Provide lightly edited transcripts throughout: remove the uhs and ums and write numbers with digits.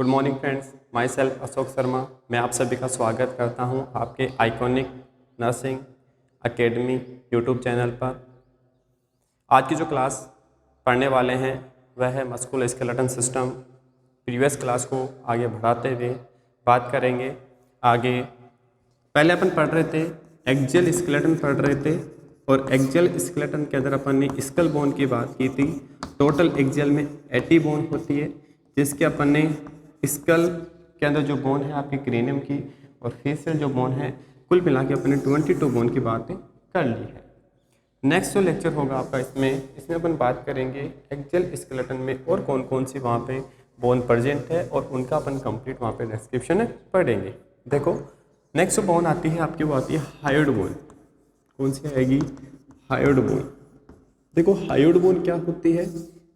Good morning friends, my self Ashok Sharma. मैं आप सभी का स्वागत करता हूं आपके iconic nursing academy YouTube channel पर। आज की जो क्लास पढ़ने वाले हैं वह है मस्कुलोस्केलेटल सिस्टम। प्रीवियस क्लास को आगे बढ़ाते हुए बात करेंगे आगे। पहले अपन पढ़ रहे थे एक्सियल स्केलेटन पढ़ रहे थे, और एक्सियल स्केलेटन के अंदर अपन ने स्कल बोन की बात की थी। टोटल एक्सियल में 80 बोन होती है, जिसके अपन ने स्कल के अंदर जो बोन है आपकी क्रेनियम की और फेशियल जो बोन है, कुल मिला के अपने 22 बोन की बातें कर ली है। नेक्स्ट जो लेक्चर होगा आपका इसमें अपन बात करेंगे एक्सियल स्केलेटन में और कौन कौन सी वहाँ पे बोन प्रेजेंट है, और उनका अपन कंप्लीट वहाँ पे डिस्क्रिप्शन पढ़ेंगे। देखो नेक्स्ट जो बोन आती है आपकी, वो आती है हायोइड बोन। कौन सी आएगी? Hyoid bone. देखो हायोइड बोन क्या होती है,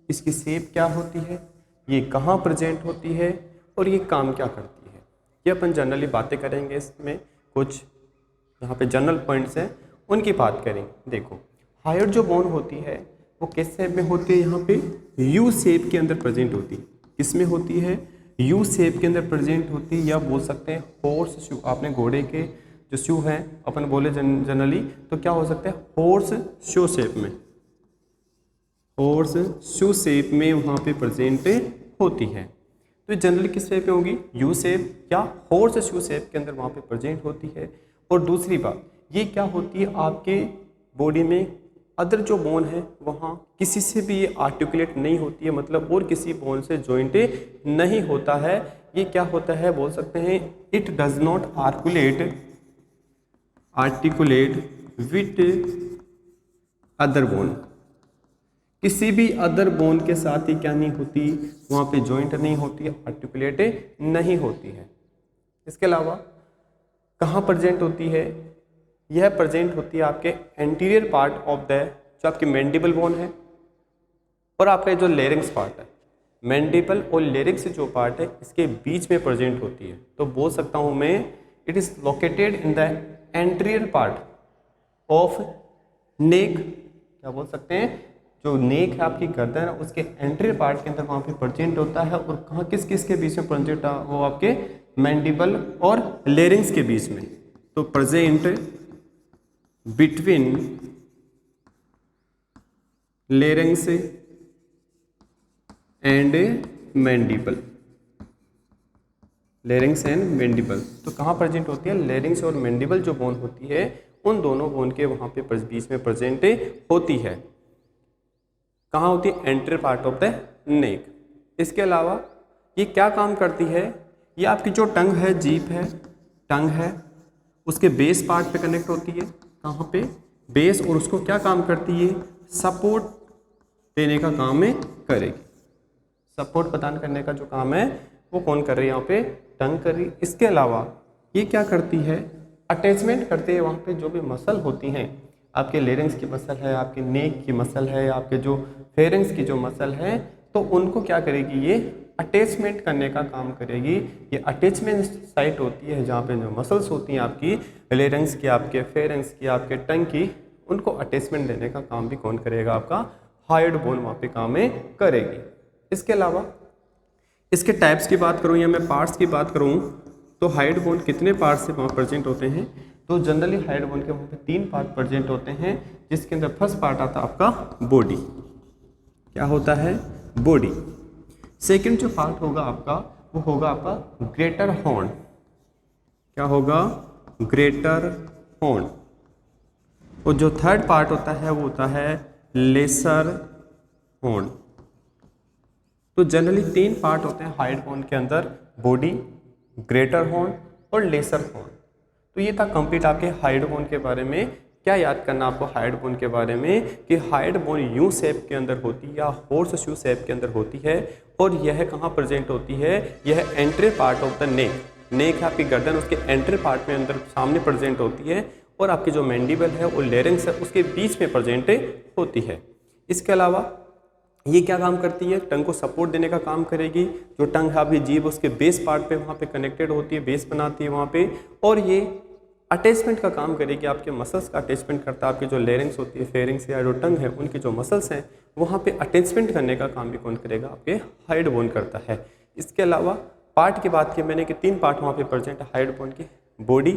इसकी शेप क्या होती है, ये कहाँ प्रेजेंट होती है और ये काम क्या करती है, ये अपन जनरली बातें करेंगे। इसमें कुछ यहाँ पे जनरल पॉइंट्स हैं, उनकी बात करेंगे। देखो हायोइड जो बोन होती है वो किस शेप में होती है? यहाँ पे यू शेप के अंदर प्रेजेंट होती है। किस में होती है? यू शेप के अंदर प्रेजेंट होती है, या बोल सकते हैं हॉर्स शू। आपने घोड़े के जो शू हैं अपन बोले जनरली, तो क्या हो सकता है? हॉर्स शू शेप में, हॉर्स शू शेप में वहाँ पे प्रेजेंट होती है। तो जनरली किस शेप में होगी? यू शेप या हॉर्स शू शेप के अंदर वहाँ पे प्रेजेंट होती है। और दूसरी बात ये क्या होती है, आपके बॉडी में अदर जो बोन है वहाँ किसी से भी ये आर्टिकुलेट नहीं होती है, मतलब और किसी बोन से जॉइंट नहीं होता है। ये क्या होता है बोल सकते हैं, it does not articulate with other bone. किसी भी अदर बोन के साथ ही क्या नहीं होती, वहाँ पे जॉइंट नहीं होती, आर्टिकुलेट नहीं होती है। इसके अलावा कहाँ प्रेजेंट होती है? यह प्रेजेंट होती है आपके एंटीरियर पार्ट ऑफ द, जो आपकी मैंडिबल बोन है और आपका जो लेरिंग्स पार्ट है। मैंडिबल और लेरिंग्स जो पार्ट है इसके बीच में प्रेजेंट होती है। तो बोल सकता हूँ मैं, it is located in the anterior part of neck. क्या बोल सकते हैं? जो नेक है आपकी गर्दन है, उसके एंटीरियर पार्ट के अंदर वहाँ पे प्रेजेंट होता है। और कहाँ किस किस के बीच में प्रेजेंट? वो आपके मैंडिबल और लेरिंग्स के बीच में। तो present between larynx and mandible, larynx and mandible. तो कहाँ प्रेजेंट होती है? लेरिंग्स और मैंडिबल जो बोन होती है, उन दोनों बोन के वहाँ पे बीच में प्रेजेंट होती है। कहाँ होती है? एंटीरियर पार्ट ऑफ द नेक। इसके अलावा ये क्या काम करती है? ये आपकी जो टंग है, जीभ है, टंग है, उसके बेस पार्ट पे कनेक्ट होती है। कहाँ पे? बेस। और उसको क्या काम करती है? सपोर्ट देने का काम में करेगी। सपोर्ट प्रदान करने का जो काम है वो कौन कर रही है? यहाँ पे टंग कर रही है। इसके अलावा ये क्या करती है? अटैचमेंट करते हैं वहाँ पे जो भी मसल होती हैं, आपके लेरिंग्स की मसल है, आपके नेक की मसल है, आपके जो फेरिंग्स की जो मसल है, तो उनको क्या करेगी? ये अटैचमेंट करने का काम करेगी। ये अटैचमेंट साइट होती है जहाँ पे जो मसल्स होती हैं आपकी लेरिंग्स की, आपके फेरिंग्स की, आपके टंग की, उनको अटैचमेंट देने का काम भी कौन करेगा? आपका हायोइड बोन वहाँ पे काम में करेगी। इसके अलावा इसके टाइप्स की बात करूँ या मैं पार्ट्स की बात करूँ, तो हायोइड बोन कितने पार्ट्स से वहाँ प्रेजेंट होते हैं? तो जनरली हायोइड बोन के वहाँ पे 3 पार्ट प्रेजेंट होते हैं, जिसके अंदर फर्स्ट पार्ट आता है आपका बॉडी। क्या होता है? बॉडी। सेकंड जो पार्ट होगा आपका, वो होगा आपका ग्रेटर हॉर्न। क्या होगा? Greater horn. और जो थर्ड पार्ट होता है वो होता है लेसर हॉर्न। तो जनरली 3 पार्ट होते हैं हायोइड बोन के अंदर, बॉडी, ग्रेटर हॉर्न और लेसर हॉर्न। तो ये था कंप्लीट आपके हायोइड बोन के बारे में। क्या याद करना आपको हायोइड बोन के बारे में, कि हायोइड बोन यू शेप के अंदर होती है या हॉर्स शू शेप के अंदर होती है। और यह कहाँ प्रेजेंट होती है? यह anterior part of the neck. Neck है आपकी गर्दन, उसके एंटीरियर पार्ट में अंदर सामने प्रेजेंट होती है। और आपकी जो मैंडिबल है और लेरिंग्स है उसके बीच में प्रेजेंट होती है। इसके अलावा ये क्या काम करती है? टंग को सपोर्ट देने का काम करेगी। जो टंग है आपकी जीभ, उसके बेस पार्ट पे वहाँ पे कनेक्टेड होती है, बेस बनाती है वहाँ पे। और ये अटैचमेंट का काम करेगी, आपके मसल्स का अटैचमेंट करता है। आपकी जो लेरिंग्स होती है, फेरिंग्स या जो टंग है, उनकी जो मसल्स हैं वहाँ पे अटैचमेंट करने का काम भी कौन करेगा? आपके हायोइड बोन करता है। इसके अलावा पार्ट की बात की मैंने कि 3 पार्ट वहाँ पे प्रेजेंट है हाइड बोन की, बॉडी,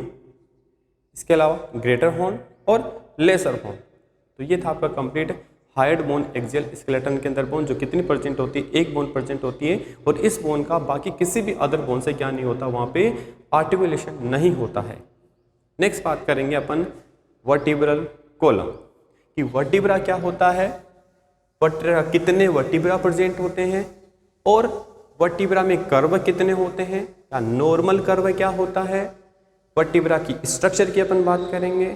इसके अलावा ग्रेटर हॉर्न और लेसर हॉर्न। तो ये था आपका complete hide bone axial skeleton के अंदर बोन जो कितनी प्रेजेंट होती है, एक बोन प्रेजेंट होती है और इस बोन का बाकी किसी भी अदर बोन से क्या नहीं होता, वहाँ पे आर्टिकुलेशन नहीं होता है। नेक्स्ट बात करेंगे अपन वर्टिब्रल कॉलम कि वर्टिब्रा क्या होता है, वर्टिब्रा कितने वर्टिब्रा प्रेजेंट होते हैं और वर्टिब्रा में कर्व कितने होते हैं या नॉर्मल कर्व क्या होता है। वर्टिब्रा की स्ट्रक्चर की अपन बात करेंगे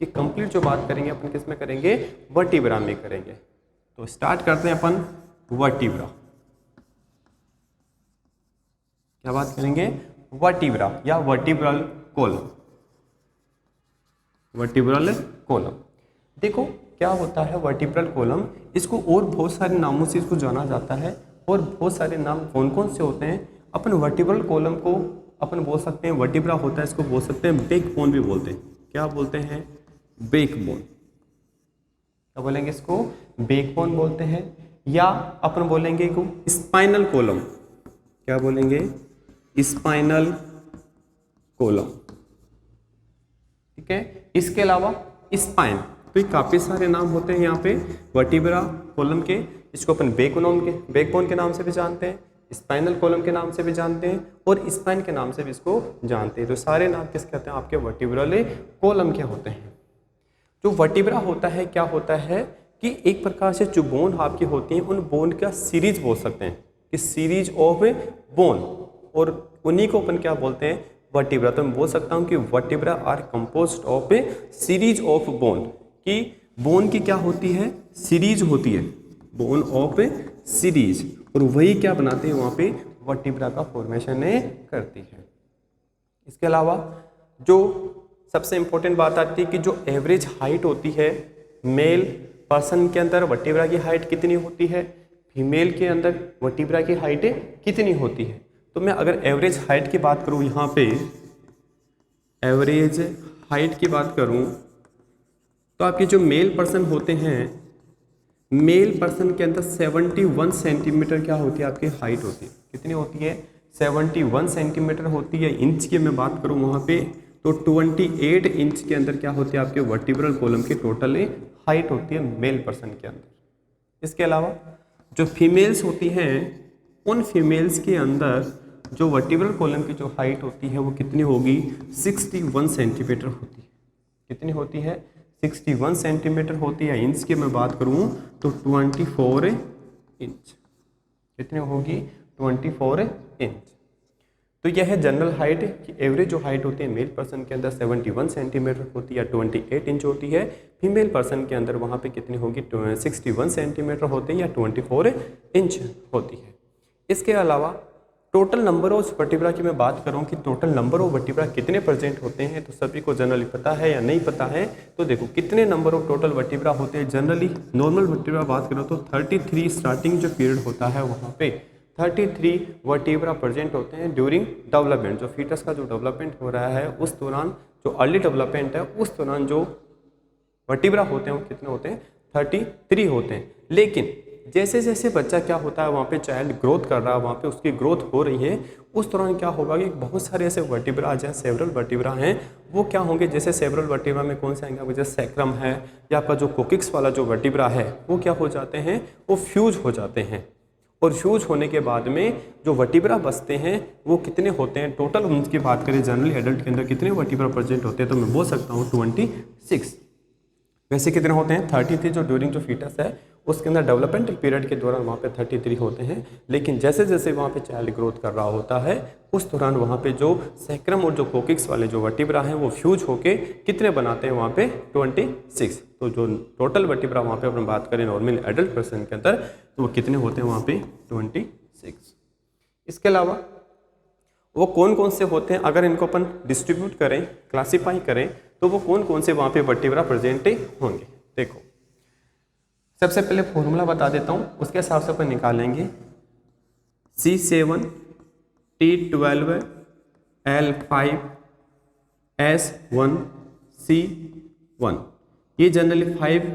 कि कंप्लीट जो बात करेंगे अपन किस में करेंगे, वर्टिब्रा में करेंगे। तो स्टार्ट करते हैं अपन वर्टिब्रा। क्या बात करेंगे, वर्टिब्रा या वर्टिब्रल कॉलम। वर्टिब्रल कॉलम देखो क्या होता है वर्टिब्रल कॉलम, इसको और बहुत सारे नामों से इसको जाना जाता है और बहुत सारे नाम कौन कौन से होते हैं। अपन वर्टिब्रल कॉलम को अपन बोल सकते हैं, वर्टिब्रा होता है इसको बोल सकते हैं बैक बोन भी बोलते हैं। क्या बोलते हैं, बैक बोन। क्या बोलेंगे इसको, बैक बोन बोलते हैं। या अपन बोलेंगे को स्पाइनल कॉलम। क्या बोलेंगे, स्पाइनल कॉलम। ठीक है, इसके अलावा स्पाइन, तो ये काफी सारे नाम होते हैं यहाँ पे वर्टिब्रा कॉलम के। इसको अपन बैकबोन के नाम से भी जानते हैं, स्पाइनल कॉलम के नाम से भी जानते हैं और स्पाइन के नाम से भी इसको जानते हैं। तो सारे नाम किस कहते हैं, आपके वर्टिब्रल कॉलम के होते हैं। जो वर्टिब्रा होता है क्या होता है कि एक प्रकार से जो बोन आपकी होती हैं उन बोन का सीरीज बोल सकते हैं कि सीरीज ऑफ बोन, और उन्हीं को अपन क्या बोलते हैं, वर्टिब्रा। तो मैं बोल सकता हूँ कि vertebra are composed of a series of bone, कि बोन की क्या होती है, सीरीज होती है, बोन ऑफ सीरीज, और वही क्या बनाते हैं वहाँ पे वर्टिब्रा का फॉर्मेशन करती है। इसके अलावा जो सबसे इंपॉर्टेंट बात आती है कि जो एवरेज हाइट होती है मेल पर्सन के अंदर वर्टिब्रा की हाइट कितनी होती है, फीमेल के अंदर वर्टिब्रा की हाइट कितनी होती है। तो मैं अगर एवरेज हाइट की बात करूँ, यहाँ पे एवरेज हाइट की बात करूँ तो आपके जो मेल पर्सन होते हैं, मेल पर्सन के अंदर 71 सेंटीमीटर क्या होती है, आपकी हाइट होती है। कितनी होती है, 71 सेंटीमीटर होती है। इंच की मैं बात करूँ वहाँ पे तो 28 इंच के अंदर क्या होती है, आपके वर्टिब्रल कॉलम की टोटल हाइट होती है मेल पर्सन के अंदर। इसके अलावा जो फीमेल्स होती हैं, उन फीमेल्स के अंदर जो वर्टिब्रल कॉलम की जो हाइट होती है वो कितनी होगी, 61 सेंटीमीटर होती है। कितनी होती है, 61 सेंटीमीटर होती है। इंच की मैं बात करूं तो 24 इंच। कितनी होगी, 24 इंच। तो यह है जनरल हाइट कि एवरेज जो हाइट होती है मेल पर्सन के अंदर 71 सेंटीमीटर होती है या 28 इंच होती है। फीमेल पर्सन के अंदर वहाँ पे कितनी होगी, 61 सेंटीमीटर होती है या 24 इंच होती है। इसके अलावा टोटल नंबर ऑफ वर्टिब्रा की मैं बात करूं कि टोटल नंबर ऑफ वर्टिब्रा कितने प्रेजेंट होते हैं, तो सभी को जनरली पता है या नहीं पता है। तो देखो कितने नंबर ऑफ टोटल वर्टिब्रा होते हैं। जनरली नॉर्मल वर्टिब्रा बात करो तो 33 स्टार्टिंग जो पीरियड होता है वहाँ पे 33 वर्टिब्रा प्रेजेंट होते हैं ड्यूरिंग डेवलपमेंट। जो फीटस का जो डेवलपमेंट हो रहा है उस दौरान, जो अर्ली डेवलपमेंट है उस दौरान जो वर्टिब्रा होते हैं वो कितने होते हैं, 33 होते हैं। लेकिन जैसे जैसे बच्चा क्या होता है वहाँ पे चाइल्ड ग्रोथ कर रहा है, वहाँ पे उसकी ग्रोथ हो रही है, उस दौरान क्या होगा कि बहुत सारे ऐसे वर्टिब्रा जैसे सेवरल वर्टिब्रा हैं वो क्या होंगे, जैसे सेवरल वर्टिब्रा में कौन से आएंगे, जैसे सैक्रम है या आपका जो कोकिक्स वाला जो वर्टिब्रा है वो क्या हो जाते हैं, वो फ्यूज हो जाते हैं। और फ्यूज होने के बाद में जो वर्टिब्रा बचते हैं वो कितने होते हैं, टोटल उनकी बात करें जनरली एडल्ट के अंदर कितने वर्टिब्रा प्रेजेंट होते हैं, तो मैं बोल सकता हूँ 26। वैसे कितने होते हैं, 33 जो ड्यूरिंग जो फीटस है उसके अंदर डेवलपमेंटल पीरियड के दौरान वहाँ पे 33 होते हैं। लेकिन जैसे जैसे वहाँ पे चाइल्ड ग्रोथ कर रहा होता है उस दौरान वहाँ पे जो सैक्रम और जो कोकिक्स वाले जो वर्टिब्रा हैं वो फ्यूज होके कितने बनाते हैं वहाँ पे 26। तो जो टोटल वर्टिब्रा वहाँ पे अपन बात करें नॉर्मल एडल्ट पर्सन के अंदर तो वो कितने होते हैं वहाँ पे 26। इसके अलावा वो कौन कौन से होते हैं, अगर इनको अपन डिस्ट्रीब्यूट करें, क्लासीफाई करें तो वो कौन कौन से वहाँ पे वर्टिब्रा प्रेजेंट होंगे। देखो सबसे पहले फॉर्मूला बता देता हूँ, उसके हिसाब से अपन निकालेंगे। C7 T12 L5 S1 C1, ये जनरली 5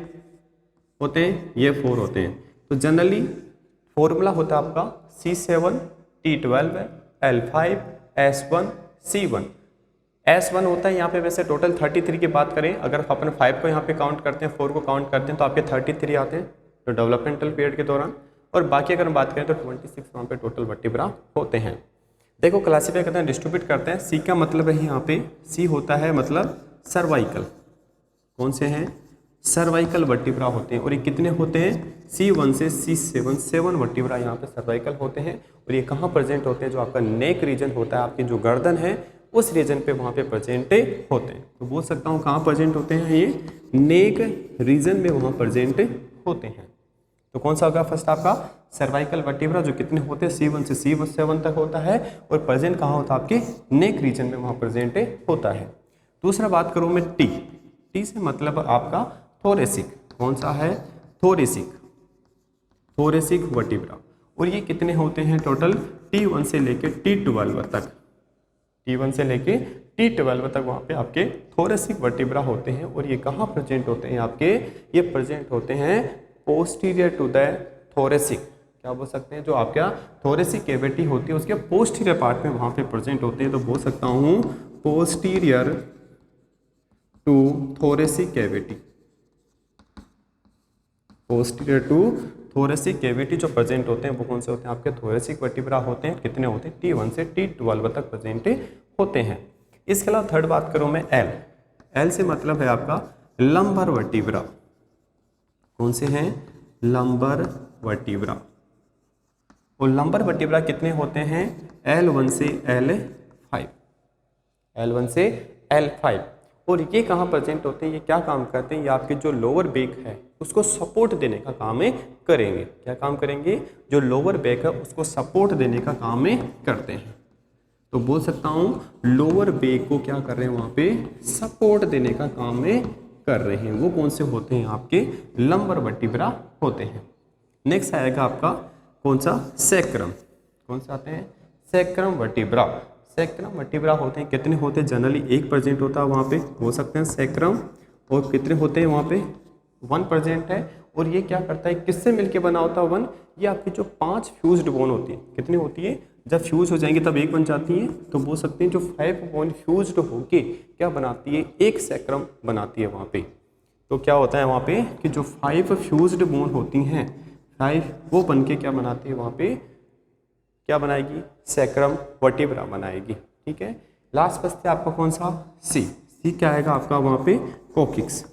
होते हैं, ये 4 होते हैं। तो जनरली फॉर्मूला होता है आपका C7 T12 L5, S1, C1। S1 होता है यहाँ पे वैसे टोटल 33 की बात करें, अगर अपन 5 को यहाँ पे काउंट करते हैं, 4 को काउंट करते हैं तो आपके 33 आते हैं तो डेवलपमेंटल पीरियड के दौरान, और बाकी अगर हम बात करें तो 26 वहाँ पे टोटल वर्टिब्रा होते हैं। देखो क्लासीफाई करते हैं, डिस्ट्रीब्यूट करते हैं। सी का मतलब है यहाँ पे, सी होता है मतलब सर्वाइकल। कौन से हैं? सर्वाइकल वर्टिब्रा होते हैं, और ये कितने होते हैं? C1 से C7, 7 वर्टिब्रा यहाँ पे सर्वाइकल होते हैं। और ये कहाँ प्रेजेंट होते हैं? जो आपका नेक रीजन होता है, आपकी जो गर्दन है उस रीजन पे वहाँ पे प्रेजेंट होते हैं। तो बोल सकता हूँ कहाँ प्रेजेंट होते हैं? ये नेक रीजन में वहाँ प्रेजेंट होते हैं। तो कौन सा होगा फर्स्ट आपका? सर्वाइकल वर्टिब्रा, जो कितने होते हैं? C1 से C7 तक होता है, और प्रेजेंट कहाँ होता है? आपके नेक रीजन में वहाँ प्रेजेंट होता है। दूसरा बात करूँ मैं टी। टी से मतलब आपका थोरेसिक। कौन सा है? Thoracic, thoracic vertebra. और ये कितने होते हैं टोटल? T1 से लेके T12 तक, T1 से लेके T12 तक वहाँ पे आपके थोरेसिक वर्टिब्रा होते हैं। और ये कहाँ प्रेजेंट होते हैं आपके? ये प्रेजेंट होते हैं पोस्टीरियर टू द थोरेसिक। क्या बोल सकते हैं? जो आपका थोरेसिक कैविटी होती है उसके पोस्टीरियर पार्ट में वहाँ पे प्रेजेंट होते हैं। तो बोल सकता हूँ posterior to thoracic cavity, posterior to thoracic cavity जो प्रेजेंट होते हैं वो कौन से होते हैं? आपके थोरेसिक वर्टिब्रा होते हैं। कितने होते हैं? T1 से T12 तक प्रेजेंट होते हैं। इसके अलावा थर्ड बात करूँ मैं एल। एल से मतलब है आपका लंबर वर्टिब्रा। कौन से हैं? Lumbar vertebra. और लंबर वर्टिब्रा कितने होते हैं? L1 से L5, L1 से L5। और ये कहाँ प्रेजेंट होते हैं? ये क्या काम करते हैं? ये आपके जो लोअर बैक है उसको सपोर्ट देने का काम करेंगे। क्या काम करेंगे? जो लोअर बैक है उसको सपोर्ट देने का काम करते हैं। तो बोल सकता हूँ लोअर बैक को क्या कर रहे हैं? वहाँ पे सपोर्ट देने का काम कर रहे हैं। वो कौन से होते हैं? आपके लंबर वर्टिब्रा होते हैं। नेक्स्ट आएगा आपका कौन सा? सैक्रम। कौन सा आते हैं? Sacrum vertebra. सैक्रम वर्टिब्रा होते हैं। कितने होते हैं? जनरली एक प्रेजेंट होता है वहाँ पे, हो सकते हैं सैक्रम। और कितने होते हैं वहाँ पे? 1 प्रेजेंट है। और ये क्या करता है? किससे मिलके बना होता है 1? ये आपकी जो 5 फ्यूज्ड बोन होती है, कितनी होती है? जब फ्यूज हो जाएंगी तब एक बन जाती है। तो बोल सकते हैं जो 5 बोन फ्यूज्ड होके क्या बनाती है? एक सैक्रम बनाती है वहाँ पे। तो क्या होता है वहाँ पे कि जो 5 फ्यूज्ड बोन होती हैं, 5 वो बन के क्या बनाती है वहाँ पे? क्या बनाएगी? सैक्रम वर्टिब्रा बनाएगी। ठीक है। लास्ट बचते आपका कौन सा? सी। सी क्या आएगा आपका वहाँ पे? कोकिक्स।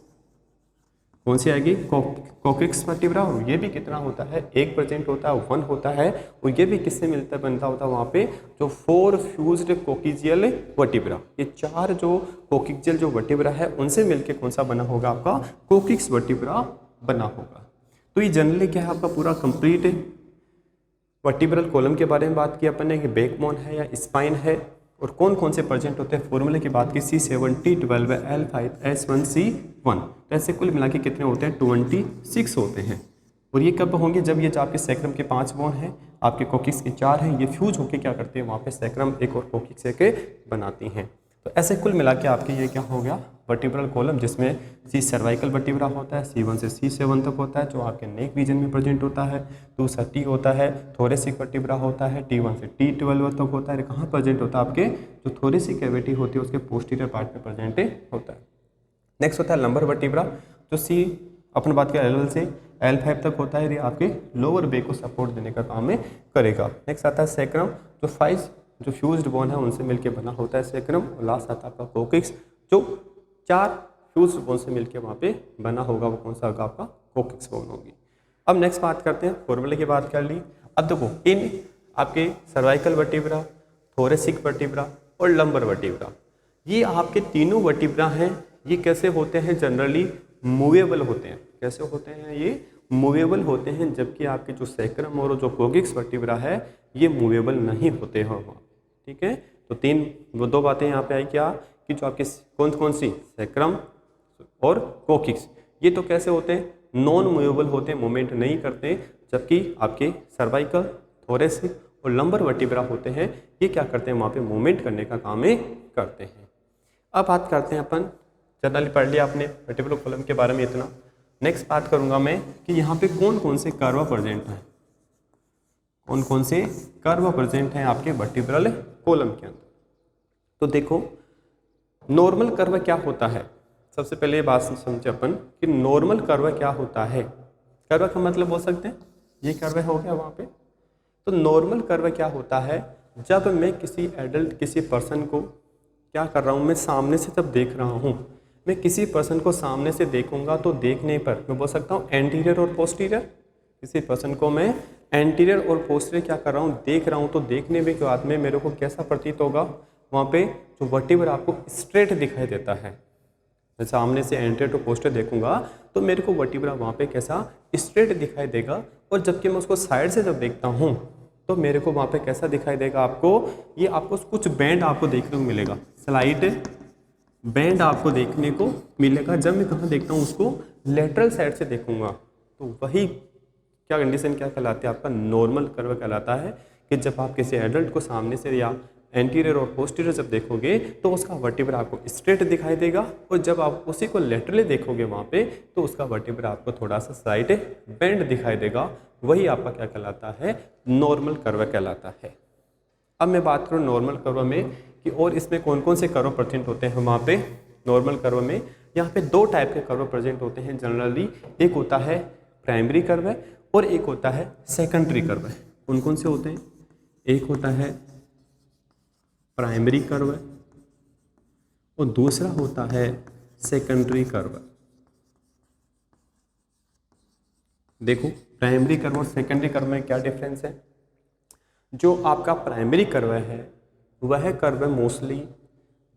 कौन सी आएगी? कोकिक्स वर्टिब्रा। और ये भी कितना होता है? एक प्रेजेंट होता है, 1 होता है। और ये भी किससे मिलता बनता होता है वहाँ पे? जो 4 फ्यूज्ड कोकिजियल वर्टिब्रा, ये 4 जो कोकिजियल जो वर्टिब्रा है उनसे मिलके कौन सा बना होगा? आपका कोकिक्स वर्टिब्रा बना होगा। तो ये जनरली क्या है? आपका पूरा कंप्लीट वर्टिब्रल कॉलम के बारे में बात की अपन ने कि बैकबोन है या स्पाइन है, और कौन कौन से प्रेजेंट होते हैं फॉर्मूले की बात की। C7, T12, L5, S1, C1। तो ऐसे कुल मिला के कितने होते हैं? 26 होते हैं। और ये कब होंगे? जब ये जो आपके सैक्रम के 5 बोन हैं, आपके कोकिक्स के 4 हैं, ये फ्यूज होके क्या करते हैं? वहाँ पे सैक्रम एक और कोकिक्स एक बनाती हैं। तो ऐसे कुल मिला के आपके ये क्या हो गया? वर्टिब्रल कॉलम, जिसमें सी सर्वाइकल वर्टिब्रा होता है, C1 से C7 तक होता है जो आपके नेक रीजन में प्रेजेंट होता है। दूसरा T होता है थोरेसिक वर्टिब्रा होता है, T1 से T12 तक होता है। कहाँ प्रेजेंट होता है? आपके जो थोरेसिक कैविटी होती है उसके पोस्टीरियर पार्ट में प्रेजेंट होता है। नेक्स्ट होता है लंबर वर्टिब्रा, जो सी अपन बात करें L1 से L5 तक होता है। ये आपके लोअर बैक को सपोर्ट देने का काम में करेगा। नेक्स्ट आता है सैक्रम, जो 5 जो फ्यूज्ड बोन है उनसे मिलके बना होता है सैक्रम। और लास्ट आता है आपका कोकिक्स, जो 4 फ्यूज्ड बोन से मिलके वहाँ पे बना होगा। वो कौन सा होगा? आपका कोकिक्स बोन होगी। अब नेक्स्ट बात करते हैं, फॉर्मूले की बात कर ली। अब देखो इन आपके सर्वाइकल वर्टिब्रा, थोरेसिक वर्टिब्रा और लंबर वर्टिब्रा, ये आपके तीनों वर्टिब्रा हैं। ये कैसे होते हैं? जनरली मूवेबल होते हैं। कैसे होते हैं? ये मूवेबल होते हैं। जबकि आपके जो सैक्रम और जो कोकिक्स वर्टिब्रा है ये मूवेबल नहीं होते हैं। ठीक है। तो वो 2 बातें यहाँ पे आई क्या? कि जो आपके कौन कौन सी? सैक्रम और कोकिक्स, ये तो कैसे होते हैं? नॉन मूवेबल होते हैं, मूवमेंट नहीं करते। जबकि आपके सर्वाइकल, थोरेसिक और लंबर वर्टिब्रा होते हैं, ये क्या करते हैं? वहाँ पे मूवमेंट करने का काम करते हैं। अब बात करते हैं अपन, जनरली पढ़ लिया आपने वर्टिब्रल कॉलम के बारे में इतना। नेक्स्ट बात करूंगा मैं कि यहाँ पे कौन कौन से कर्व प्रेजेंट हैं। कौन कौन से कर्व प्रेजेंट हैं आपके वर्टिब्रल कॉलम के अंदर। तो देखो नॉर्मल कर्व क्या होता है, सबसे पहले ये बात समझे अपन कि नॉर्मल कर्व क्या होता है। कर्व का मतलब बोल सकते हैं ये कर्व हो गया वहाँ पे। तो नॉर्मल कर्व क्या होता है, जब मैं किसी एडल्ट किसी पर्सन को क्या कर रहा हूँ, मैं सामने से जब देख रहा हूँ, मैं किसी पर्सन को सामने से देखूंगा तो देखने पर मैं बोल सकता हूँ एंटीरियर और पोस्टीरियर। किसी पर्सन को मैं एंटीरियर और पोस्टीरियर क्या कर रहा हूँ, देख रहा हूँ, तो देखने में के बाद में मेरे को कैसा प्रतीत होगा, वहाँ पे जो वर्टिब्रा आपको स्ट्रेट दिखाई देता है। मैं सामने से एंटीरियर टू पोस्टीरियर देखूंगा तो मेरे को वर्टिब्रा वहाँ पे कैसा स्ट्रेट दिखाई देगा, और जबकि मैं उसको साइड से जब देखता हूँ तो मेरे को वहाँ पे कैसा दिखाई देगा, आपको ये आपको कुछ बैंड आपको देखने को मिलेगा, स्लाइड बैंड आपको देखने को मिलेगा। जब मैं कहाँ देखता हूँ, उसको लेटरल साइड से देखूंगा, तो वही क्या कंडीशन क्या कहलाती है, आपका नॉर्मल कर्व कहलाता है। कि जब आप किसी एडल्ट को सामने से या एंटीरियर और पोस्टीरियर जब देखोगे तो उसका वर्टिब्रा आपको स्ट्रेट दिखाई देगा, और जब आप उसी को लेटरली देखोगे वहाँ पे तो उसका वर्टिब्रा आपको थोड़ा सा साइड बेंड दिखाई देगा। वही आपका क्या कहलाता है, नॉर्मल कर्व कहलाता है। अब मैं बात करूँ नॉर्मल कर्व में कि और इसमें कौन कौन से कर्व प्रेजेंट होते हैं वहाँ पे। नॉर्मल कर्व में यहाँ पे दो टाइप के कर्व प्रेजेंट होते हैं जनरली, एक होता है प्राइमरी कर्व और एक होता है सेकेंडरी कर्व। कौन कौन से होते हैं, एक होता है प्राइमरी कर्व और दूसरा होता है सेकेंडरी कर्व। देखो प्राइमरी कर्व और सेकेंडरी कर्व में क्या डिफरेंस है। जो आपका प्राइमरी कर्व है वह कर्व मोस्टली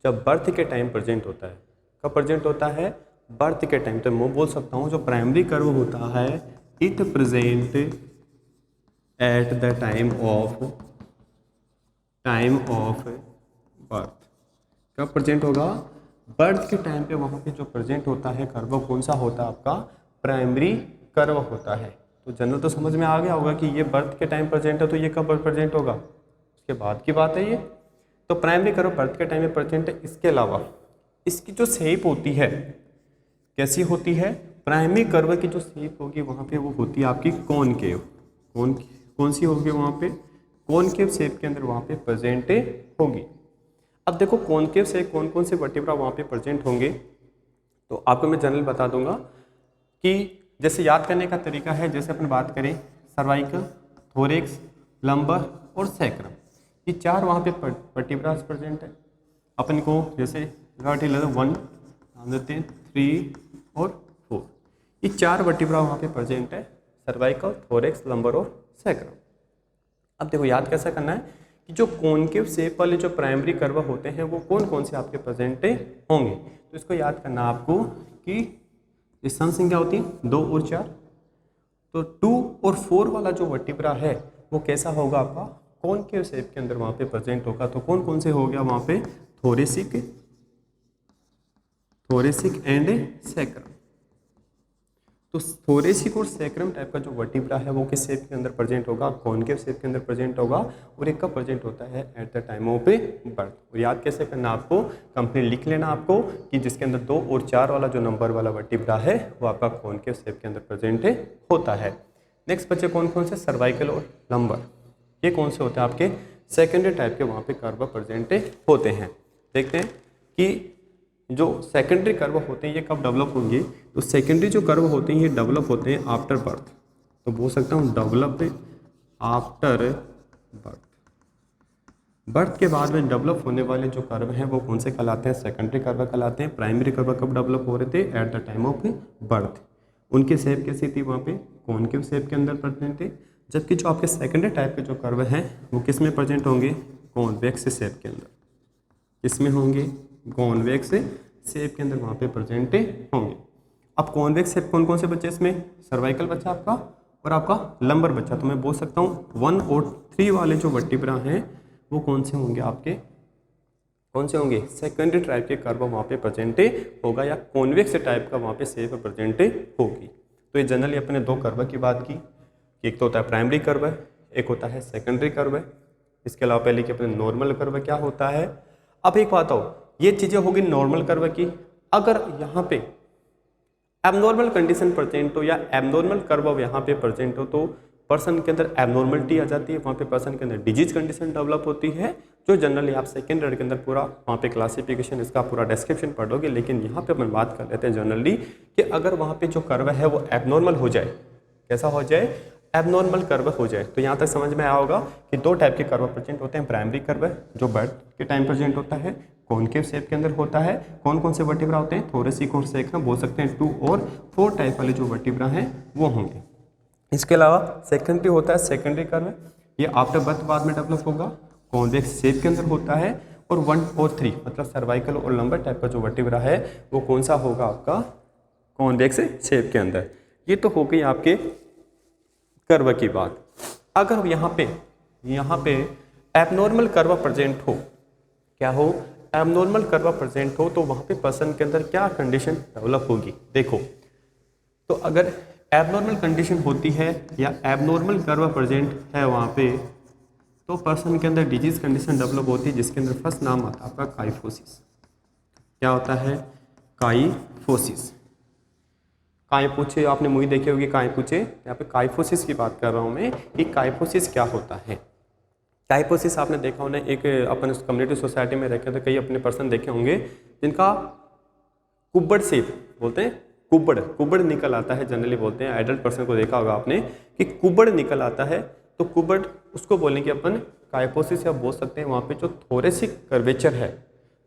जब बर्थ के टाइम प्रेजेंट होता है। कब प्रेजेंट होता है, बर्थ के टाइम। तो मैं बोल सकता हूँ जो प्राइमरी कर्व होता है it present at the time of birth. कब प्रेजेंट होगा, बर्थ के टाइम पे वहाँ पे जो प्रेजेंट होता है कर्व कौन सा होता है, आपका प्राइमरी कर्व होता है। तो जनरल तो समझ में आ गया होगा कि ये बर्थ के टाइम प्रेजेंट है, तो ये कब प्रेजेंट होगा, उसके बाद की बात है ये। तो प्राइमरी कर्व बर्थ के टाइम में प्रेजेंट है। इसके अलावा इसकी जो शेप होती है कैसी होती है, प्राइमरी कर्व की जो शेप होगी वहाँ पे वो होती है आपकी कॉनकेव। कौन सी होगी वहाँ पे, कॉनकेव शेप के अंदर वहाँ पे प्रेजेंट होगी। अब देखो कॉनकेव से कौन कौन से वर्टिब्रा वहाँ पे प्रेजेंट होंगे, तो आपको मैं जनरल बता दूंगा कि जैसे याद करने का तरीका है, जैसे अपन बात करें सर्वाइकल, थोरेक्स, लंबर और सैक्रम, ये चार वहाँ पे वर्टिब्रास प्रेजेंट है। अपन को जैसे 1, 3 और 4, ये चार वर्टिब्रा वहाँ पे प्रेजेंट है, सर्वाइकल, थोरेक्स, लंबर और सैक्रम। अब देखो याद कैसा करना है कि जो कॉनकेव शेप वाले जो प्राइमरी कर्व होते हैं वो कौन कौन से आपके प्रेजेंट होंगे। तो इसको याद करना आपको कि स्थान संख्या होती है 2 और 4, तो 2 और 4 वाला जो वर्टिब्रा है वो कैसा होगा, आपका कॉनकेव शेप के अंदर वहाँ पे प्रेजेंट होगा। तो कौन कौन से हो गया वहाँ पे, थोरेसिक एंड सैक्रम। तो थोरेसिक और सैक्रम टाइप का जो वर्टिब्रा है वो किस शेप के अंदर प्रेजेंट होगा, कॉनकेव शेप के अंदर प्रेजेंट होगा, और एक का प्रेजेंट होता है at the time of birth. और याद कैसे करना आपको, कंप्लीट लिख लेना आपको कि जिसके अंदर 2 और 4 वाला जो नंबर वाला वर्टिब्रा है वो आपका कॉनकेव शेप के अंदर प्रेजेंट होता है। नेक्स्ट बच्चे कौन कौन से, सर्वाइकल और लंबर, ये कौन से होते हैं आपके सेकेंडरी टाइप के वहाँ पे कर्व प्रेजेंट होते हैं। देखते हैं कि जो सेकेंडरी कर्व होते हैं ये कब डेवलप होंगे। तो सेकेंडरी जो कर्व होते हैं ये डेवलप होते हैं आफ्टर बर्थ। तो बोल सकता हूँ डेवलप आफ्टर बर्थ। बर्थ के बाद में डेवलप होने वाले जो कर्व हैं वो कौन से कहलाते हैं, सेकेंडरी कर्व कहलाते हैं। प्राइमरी कर्व कब डेवलप हो रहे थे, at the time of birth. उनकी शेप कैसी थी, वहाँ पे कॉनकेव शेप के अंदर प्रेजेंट थे। जबकि जो आपके सेकेंडरी टाइप के जो कर्व हैं वो किस में प्रेजेंट होंगे, कॉन्वेक्स शेप के अंदर। किसमें होंगे, कॉन्वेक्स शेप के अंदर वहाँ पे प्रेजेंट होंगे। अब कॉन्वेक्स शेप कौन कौन से बच्चे, इसमें सर्वाइकल बच्चा आपका और आपका लंबर बच्चा। तो मैं बोल सकता हूँ 1 और 3 वाले जो वर्टिब्रा हैं वो कौन से होंगे आपके, कौन से होंगे, सेकेंडरी टाइप के कर्व वहाँ पे प्रेजेंट होगा, या कॉन्वेक्स टाइप का वहाँ पे शेप प्रेजेंट होगी। तो ये जनरली अपने दो कर्व की बात की, एक तो होता है प्राइमरी कर्व, एक होता है सेकेंडरी कर्व। इसके अलावा पहले कि अपने नॉर्मल कर्व क्या होता है। अब एक बात हो, ये चीज़ें होगी नॉर्मल कर्व की। अगर यहाँ पे एबनॉर्मल कंडीशन प्रेजेंट हो या एबनॉर्मल कर्व यहाँ पे प्रेजेंट हो तो पर्सन के अंदर एबनॉर्मलिटी आ जाती है, वहाँ पे पर्सन के अंदर डिजीज कंडीशन डेवलप होती है, जो जनरली आप सेकेंड ईयर के अंदर पूरा वहाँ पे क्लासिफिकेशन इसका पूरा डिस्क्रिप्शन पढ़ोगे। लेकिन यहाँ पे अपन बात कर लेते हैं जनरली कि अगर वहाँ पे जो कर्व है वो एबनॉर्मल हो जाए, कैसा हो जाए, एबनॉर्मल कर्व हो जाए। तो यहाँ तक समझ में आया होगा कि दो टाइप के कर्व प्रेजेंट होते हैं। प्राइमरी कर्व जो बर्थ के टाइम प्रेजेंट होता है, कॉनकेव शेप के अंदर होता है। कौन कौन से वर्टिब्रा होते हैं, थोरेसिक और सैक्रम, बोल सकते हैं 2 और 4 टाइप वाले जो वर्टिब्रा हैं वो होंगे। इसके अलावा सेकेंडरी होता है, सेकेंडरी कर्व, ये आफ्टर बर्थ बाद में डेवलप होगा, कॉन्वेक्स शेप के अंदर होता है। और 1 और 3 मतलब सर्वाइकल और लंबर टाइप का जो वर्टिब्रा है वो कौन सा होगा, आपका कॉन्वेक्स शेप के अंदर। ये तो हो गई आपके कर्व की बात। अगर यहाँ पे एबनॉर्मल कर्व प्रेजेंट हो, क्या हो, एबनॉर्मल कर्व प्रेजेंट हो, तो वहाँ पे पर्सन के अंदर क्या कंडीशन डेवलप होगी। देखो, तो अगर एबनॉर्मल कंडीशन होती है या एबनॉर्मल कर्व प्रेजेंट है वहाँ पे, तो पर्सन के अंदर डिजीज कंडीशन डेवलप होती है, जिसके अंदर फर्स्ट नाम आता है आपका काइफोसिस। क्या होता है, काइफोसिस। काइपूचे आपने मूवी देखी होगी, काइपूचे, यहाँ पे काइफोसिस की बात कर रहा हूँ मैं कि काइफोसिस क्या होता है। काइफोसिस आपने देखा होना, एक अपन कम्युनिटी सोसाइटी में रहते थे, कई अपने पर्सन देखे होंगे जिनका कुब्बड़ शेप बोलते हैं, कुब्बड़ निकल आता है, जनरली बोलते हैं, एडल्ट पर्सन को देखा होगा आपने कि कुब्बड़ निकल आता है, तो कुब्बड़ उसको बोलेंगे अपन काइफोसिस, या बोल सकते हैं वहाँ पे जो थोरेसिक कर्वेचर है,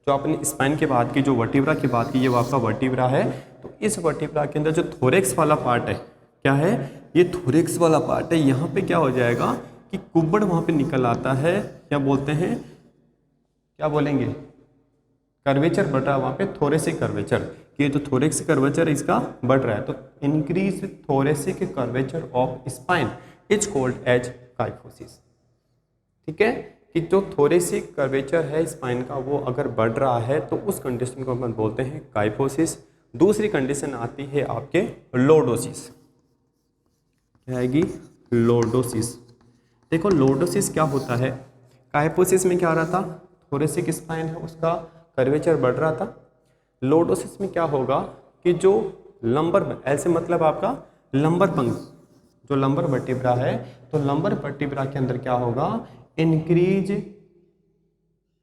जो आपने स्पाइन के बाद की जो वर्टिब्रा की बात की, ये आपका वर्टिब्रा है। तो इस वर्टिब्रा के अंदर जो थोरेक्स वाला पार्ट है, क्या है, ये थोरेक्स वाला पार्ट है, यहाँ पे क्या हो जाएगा कि कुब्बड़ वहाँ पे निकल आता है, क्या बोलते हैं, क्या बोलेंगे, कर्वेचर बढ़ रहा है वहाँ पे, थोरेसिक कर्वेचर, कि जो थोरेक्स कर्वेचर इसका बढ़ रहा है, तो increase thoracic curvature of spine is called as kyphosis. ठीक है, कि जो थोरेसिक कर्वेचर है स्पाइन का वो अगर बढ़ रहा है तो उस कंडीशन को अपन बोलते हैं काइफोसिस। दूसरी कंडीशन आती है आपके लॉर्डोसिस। क्या आएगी, लॉर्डोसिस। देखो लॉर्डोसिस क्या होता है, काइफोसिस में क्या आ रहा था, थोरेसिक स्पाइन है उसका कर्वेचर बढ़ रहा था। लॉर्डोसिस में क्या होगा कि जो लंबर, ऐसे मतलब आपका लंबर पंख, जो लंबर वर्टिब्रा है, तो लंबर वर्टिब्रा के अंदर क्या होगा, इंक्रीज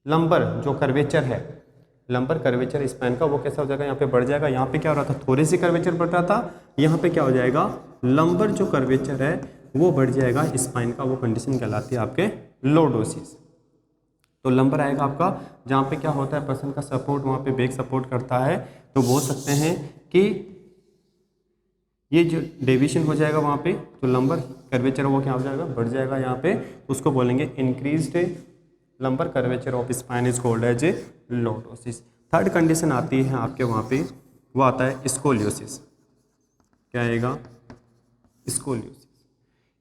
लंबर जो कर्वेचर है, लंबर कर्वेचर स्पाइन का वो कैसा हो जाएगा, यहाँ पे बढ़ जाएगा। यहाँ पे क्या हो रहा था, थोरेसिक कर्वेचर बढ़ रहा था, यहाँ पे क्या हो जाएगा, लंबर जो कर्वेचर है वो बढ़ जाएगा स्पाइन का, वो कंडीशन कहलाती है आपके लॉर्डोसिस। तो लंबर आएगा आपका, जहाँ पे क्या होता है, पर्सन का सपोर्ट वहाँ पे बैक सपोर्ट करता है, तो बोल सकते हैं कि ये जो डेविएशन हो जाएगा वहाँ पे, जो लंबर कर्वेचर वो क्या हो जाएगा, बढ़ जाएगा यहाँ पे, उसको बोलेंगे increased lumbar curvature of spine is called as a lordosis. Third condition आती है आपके वहाँ पे, वो आता है स्कोलियोसिस। क्या आएगा, स्कोलियोसिस।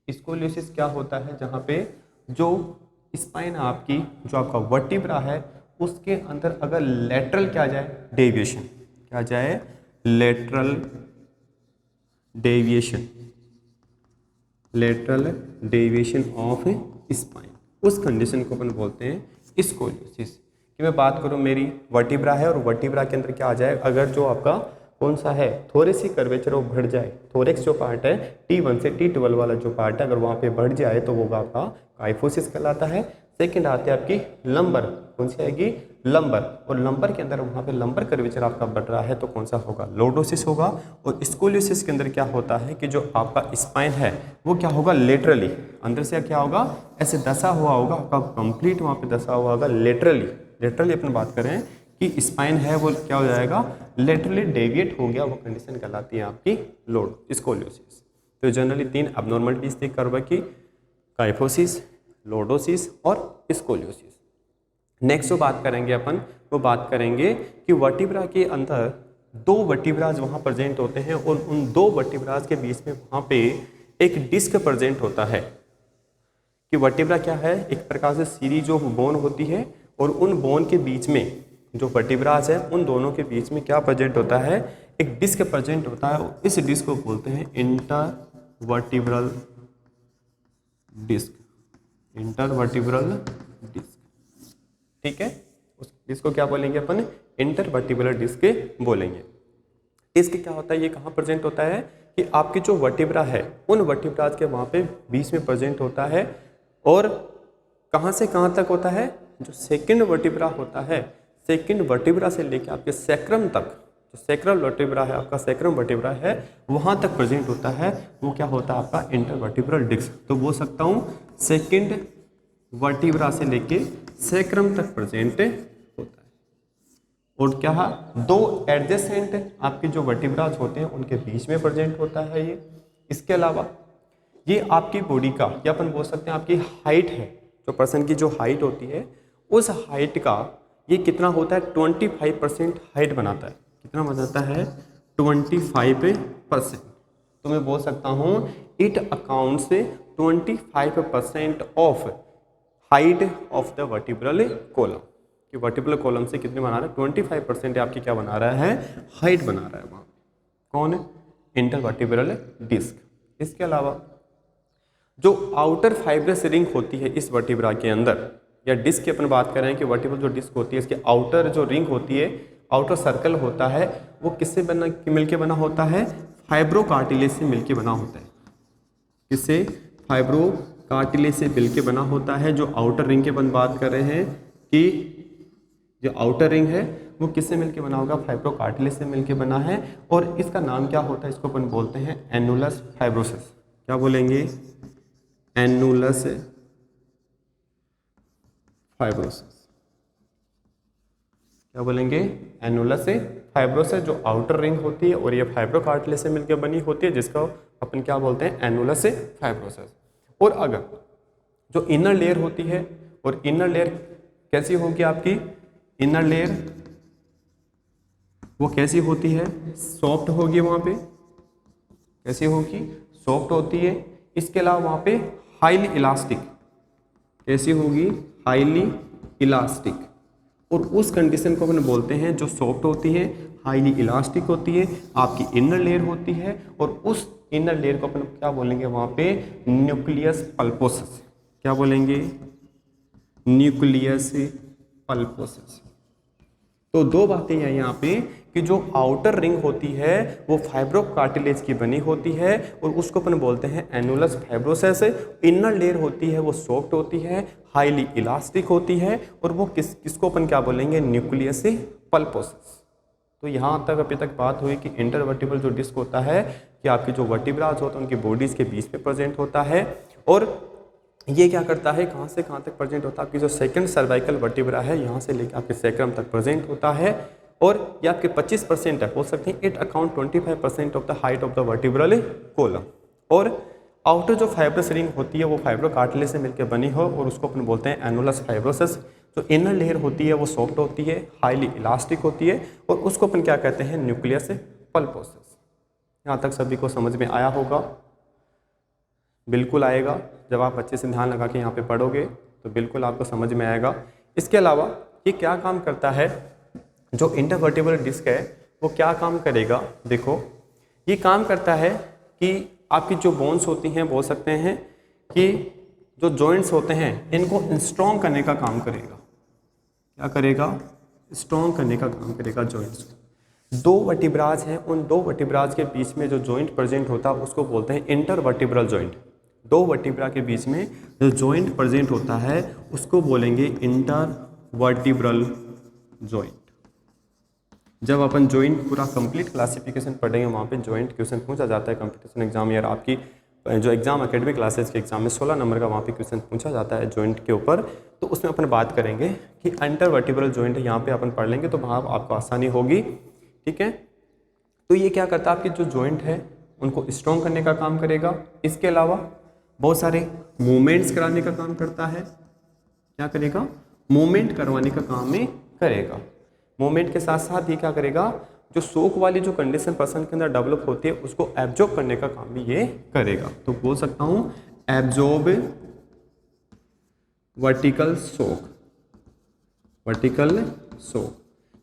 स्कोलियोसिस क्या होता है, जहाँ पे जो स्पाइन आपकी, जो आपका वर्टिब्रा है, उसके अंदर अगर लेटरल क्या जाए, डेविएशन, क्या जाए, lateral deviation, lateral deviation of spine, उस कंडीशन को अपन बोलते हैं स्कोलियोसिस। कि मैं बात करूं, मेरी वर्टिब्रा है और वर्टिब्रा के अंदर क्या आ जाए, अगर जो आपका कौन सा है, थोरेसिक कर्वेचर वो बढ़ जाए, थोरेक्स जो पार्ट है T1 से T12 वाला जो पार्ट है, अगर वहाँ पे बढ़ जाए तो वो आपका काइफोसिस कहलाता है। सेकंड आते हैं आपकी लंबर, कौन सी आएगी, लंबर, और लंबर के अंदर वहाँ पे लंबर कर्वेचर आपका बढ़ रहा है तो कौन सा होगा, लॉर्डोसिस होगा। और स्कोलियोसिस के अंदर क्या होता है कि जो आपका स्पाइन है वो क्या होगा, लेटरली अंदर से क्या होगा, ऐसे दसा हुआ होगा आपका, कंप्लीट वहाँ पे दसा हुआ होगा लेटरली अपन बात करें कि स्पाइन है वो क्या हो जाएगा, लेटरली डेविएट हो गया, वो कंडीशन कहलाती है आपकी स्कोलियोसिस। तो जनरली 3 एबनॉर्मलिटीज थी कर्व की, काइफोसिस, लॉर्डोसिस और स्कोलियोसिस। नेक्स्ट जो बात करेंगे अपन, वो बात करेंगे कि वर्टिब्रा के अंदर 2 वर्टिब्राज वहाँ प्रेजेंट होते हैं, और उन 2 वर्टिब्राज के बीच में वहाँ पे एक डिस्क प्रेजेंट होता है। कि वर्टिब्रा क्या है, एक प्रकार से सीरीज जो बोन होती है, और उन बोन के बीच में जो वर्टिब्राज है उन दोनों के बीच में क्या प्रेजेंट होता है, एक डिस्क प्रेजेंट होता है। इस डिस्क को बोलते हैं इंटरवर्टिब्रल डिस्क, इंटरवर्टिब्रल डिस्क। ठीक है, उस डिस्क को क्या बोलेंगे अपन, इंटरवर्टिब्रल डिस्क बोलेंगे। डिस्क क्या होता है, ये कहाँ प्रेजेंट होता है, कि आपकी जो वर्टिब्रा है उन वर्टिब्राज के वहाँ पे बीच में प्रेजेंट होता है, और कहाँ से कहाँ तक होता है, जो सेकंड वर्टिब्रा होता है, सेकंड वर्टिब्रा से लेकर आपके सैक्रम तक, जो सैक्रल वर्टिब्रा है, आपका सैक्रम वर्टिब्रा है, वहाँ तक प्रेजेंट होता है, वो क्या होता है आपका इंटरवर्टिब्रल डिस्क। तो बोल सकता हूँ सेकंड वर्टिब्रा से लेके सैक्रम तक प्रेजेंट होता है। और क्या है, दो एडजेसेंट आपके जो वर्टिब्राज होते हैं उनके बीच में प्रेजेंट होता है ये। इसके अलावा ये आपकी बॉडी का, या अपन बोल सकते हैं आपकी हाइट है, जो पर्सन की जो हाइट होती है उस हाइट का ये कितना होता है, 25% हाइट बनाता है। कितना बनाता है, 25%। तो मैं बोल सकता हूँ इट अकाउंट से 25% of height of the vertebral column, कि वर्टिब्रल कॉलम से कितने बना रहा है, 25% आपकी क्या बना रहा है, हाइट बना रहा है वहाँ। कौन, इंटरवर्टिब्रल डिस्क। इसके अलावा जो आउटर फाइब्रस रिंग होती है इस वर्टिब्रा के अंदर, या डिस्क की अपन बात कर रहे हैं कि वर्टिब्रल जो डिस्क होती है इसके आउटर जो रिंग होती है, आउटर सर्कल होता है, वो किससे मिलके बना होता है, फाइब्रोकार्टिलेज से मिलके बना होता है। किससे, फाइब्रोकार्टिलेज से मिलके बना होता है। जो आउटर रिंग की अपन बात कर रहे हैं कि जो आउटर रिंग है वो किससे मिलके बना होगा, फाइब्रोकार्टिलेज से मिलके बना है। और इसका नाम क्या होता है, इसको अपन बोलते हैं एनुलस फाइब्रोसिस। क्या बोलेंगे, एनुलस फाइब्रोसिस। क्या बोलेंगे, एनुलस फाइब्रोसिस। जो आउटर रिंग होती है और ये फाइब्रोकार्टिलेज से मिलकर बनी होती है, जिसको अपन क्या बोलते हैं, एनुलस फाइब्रोसिस। और अगर जो इनर लेयर होती है, और इनर लेयर कैसी होगी आपकी, इनर लेयर वो कैसी होती है, सॉफ्ट होगी, वहाँ पे कैसी होगी, सॉफ्ट होती है। इसके अलावा वहाँ पे हाईली इलास्टिक, कैसी होगी, हाईली इलास्टिक। और उस कंडीशन को अपन बोलते हैं जो सॉफ्ट होती है, हाईली इलास्टिक होती है, आपकी इनर लेयर होती है। और उस इनर लेयर को अपन क्या बोलेंगे वहाँ पे, न्यूक्लियस पल्पोसस। क्या बोलेंगे, न्यूक्लियस पल्पोसस। तो दो बातें हैं यहाँ पे कि जो आउटर रिंग होती है वो फाइब्रोकार्टिलेज की बनी होती है और उसको अपन बोलते हैं एनुलस फाइब्रोसिस। इनर लेयर होती है वो सॉफ्ट होती है, हाईली इलास्टिक होती है, और वो किसको अपन क्या बोलेंगे, न्यूक्लियस पल्पोसिस। तो यहाँ तक अभी तक बात हुई कि इंटरवर्टिब्रल जो डिस्क होता है कि आपकी जो वर्टिब्राज होते हैं उनकी बॉडीज के बीच में प्रेजेंट होता है। और ये क्या करता है, कहाँ से कहाँ तक प्रेजेंट होता है, आपकी जो सेकंड सर्वाइकल वर्टिब्रा है यहाँ से लेकर आपके सैक्रम तक प्रेजेंट होता है। और ये आपके 25% है, बोल सकते हैं it account 25% of the height of the vertebral column. और आउटर जो फाइब्रस रिंग होती है वो फाइब्रोकार्टिलेज से मिलकर बनी हो और उसको अपन बोलते हैं एनुलस फाइब्रोसिस। जो इनर लेयर होती है वो सॉफ्ट होती है, हाईली इलास्टिक होती है, और उसको अपन क्या कहते हैं, न्यूक्लियस पल्पोसिस। यहाँ तक सभी को समझ में आया होगा, बिल्कुल आएगा। जब आप अच्छे से ध्यान लगा के यहाँ पे पढ़ोगे तो बिल्कुल आपको समझ में आएगा। इसके अलावा ये क्या काम करता है, जो इंटरवर्टिब्रल डिस्क है वो क्या काम करेगा, देखो ये काम करता है कि आपकी जो बोन्स होती हैं, बोल सकते हैं कि जो जॉइंट्स होते हैं इनको स्ट्रॉन्ग करने का काम करेगा। क्या करेगा, स्ट्रॉन्ग करने का काम करेगा जॉइंट्स को। दो वर्टिब्राज हैं, उन दो वर्टिब्राज के बीच में जो जॉइंट प्रेजेंट होता है उसको बोलते हैं इंटरवर्टिब्रल जॉइंट। दो वर्टिब्रा के बीच में जो जॉइंट प्रेजेंट होता है उसको बोलेंगे इंटरवर्टिब्रल जॉइंट। जब अपन जॉइंट पूरा कंप्लीट क्लासिफिकेशन पढ़ेंगे वहाँ पे जॉइंट क्वेश्चन पूछा जाता है कंपटीशन एग्जाम, या आपकी जो एग्जाम एकेडमिक क्लासेस के एग्जाम में 16 नंबर का वहाँ पे क्वेश्चन पूछा जाता है जॉइंट के ऊपर। तो उसमें अपन बात करेंगे कि इंटरवर्टिब्रल जॉइंट यहाँ पे अपन पढ़ लेंगे तो वहाँ आपको आसानी होगी। ठीक है, तो ये क्या करता है, आपकी जो जॉइंट है उनको स्ट्रॉन्ग करने का काम करेगा। इसके अलावा बहुत सारे मूवमेंट्स कराने का काम करता है। क्या करेगा, मूवमेंट करवाने का काम में करेगा। मूवमेंट के साथ साथ ये क्या करेगा, जो शोक वाली जो कंडीशन पर्सन के अंदर डेवलप होती है उसको एब्जॉर्ब करने का काम भी ये करेगा। तो बोल सकता हूँ एब्जॉर्ब वर्टिकल शोक, वर्टिकल शोक।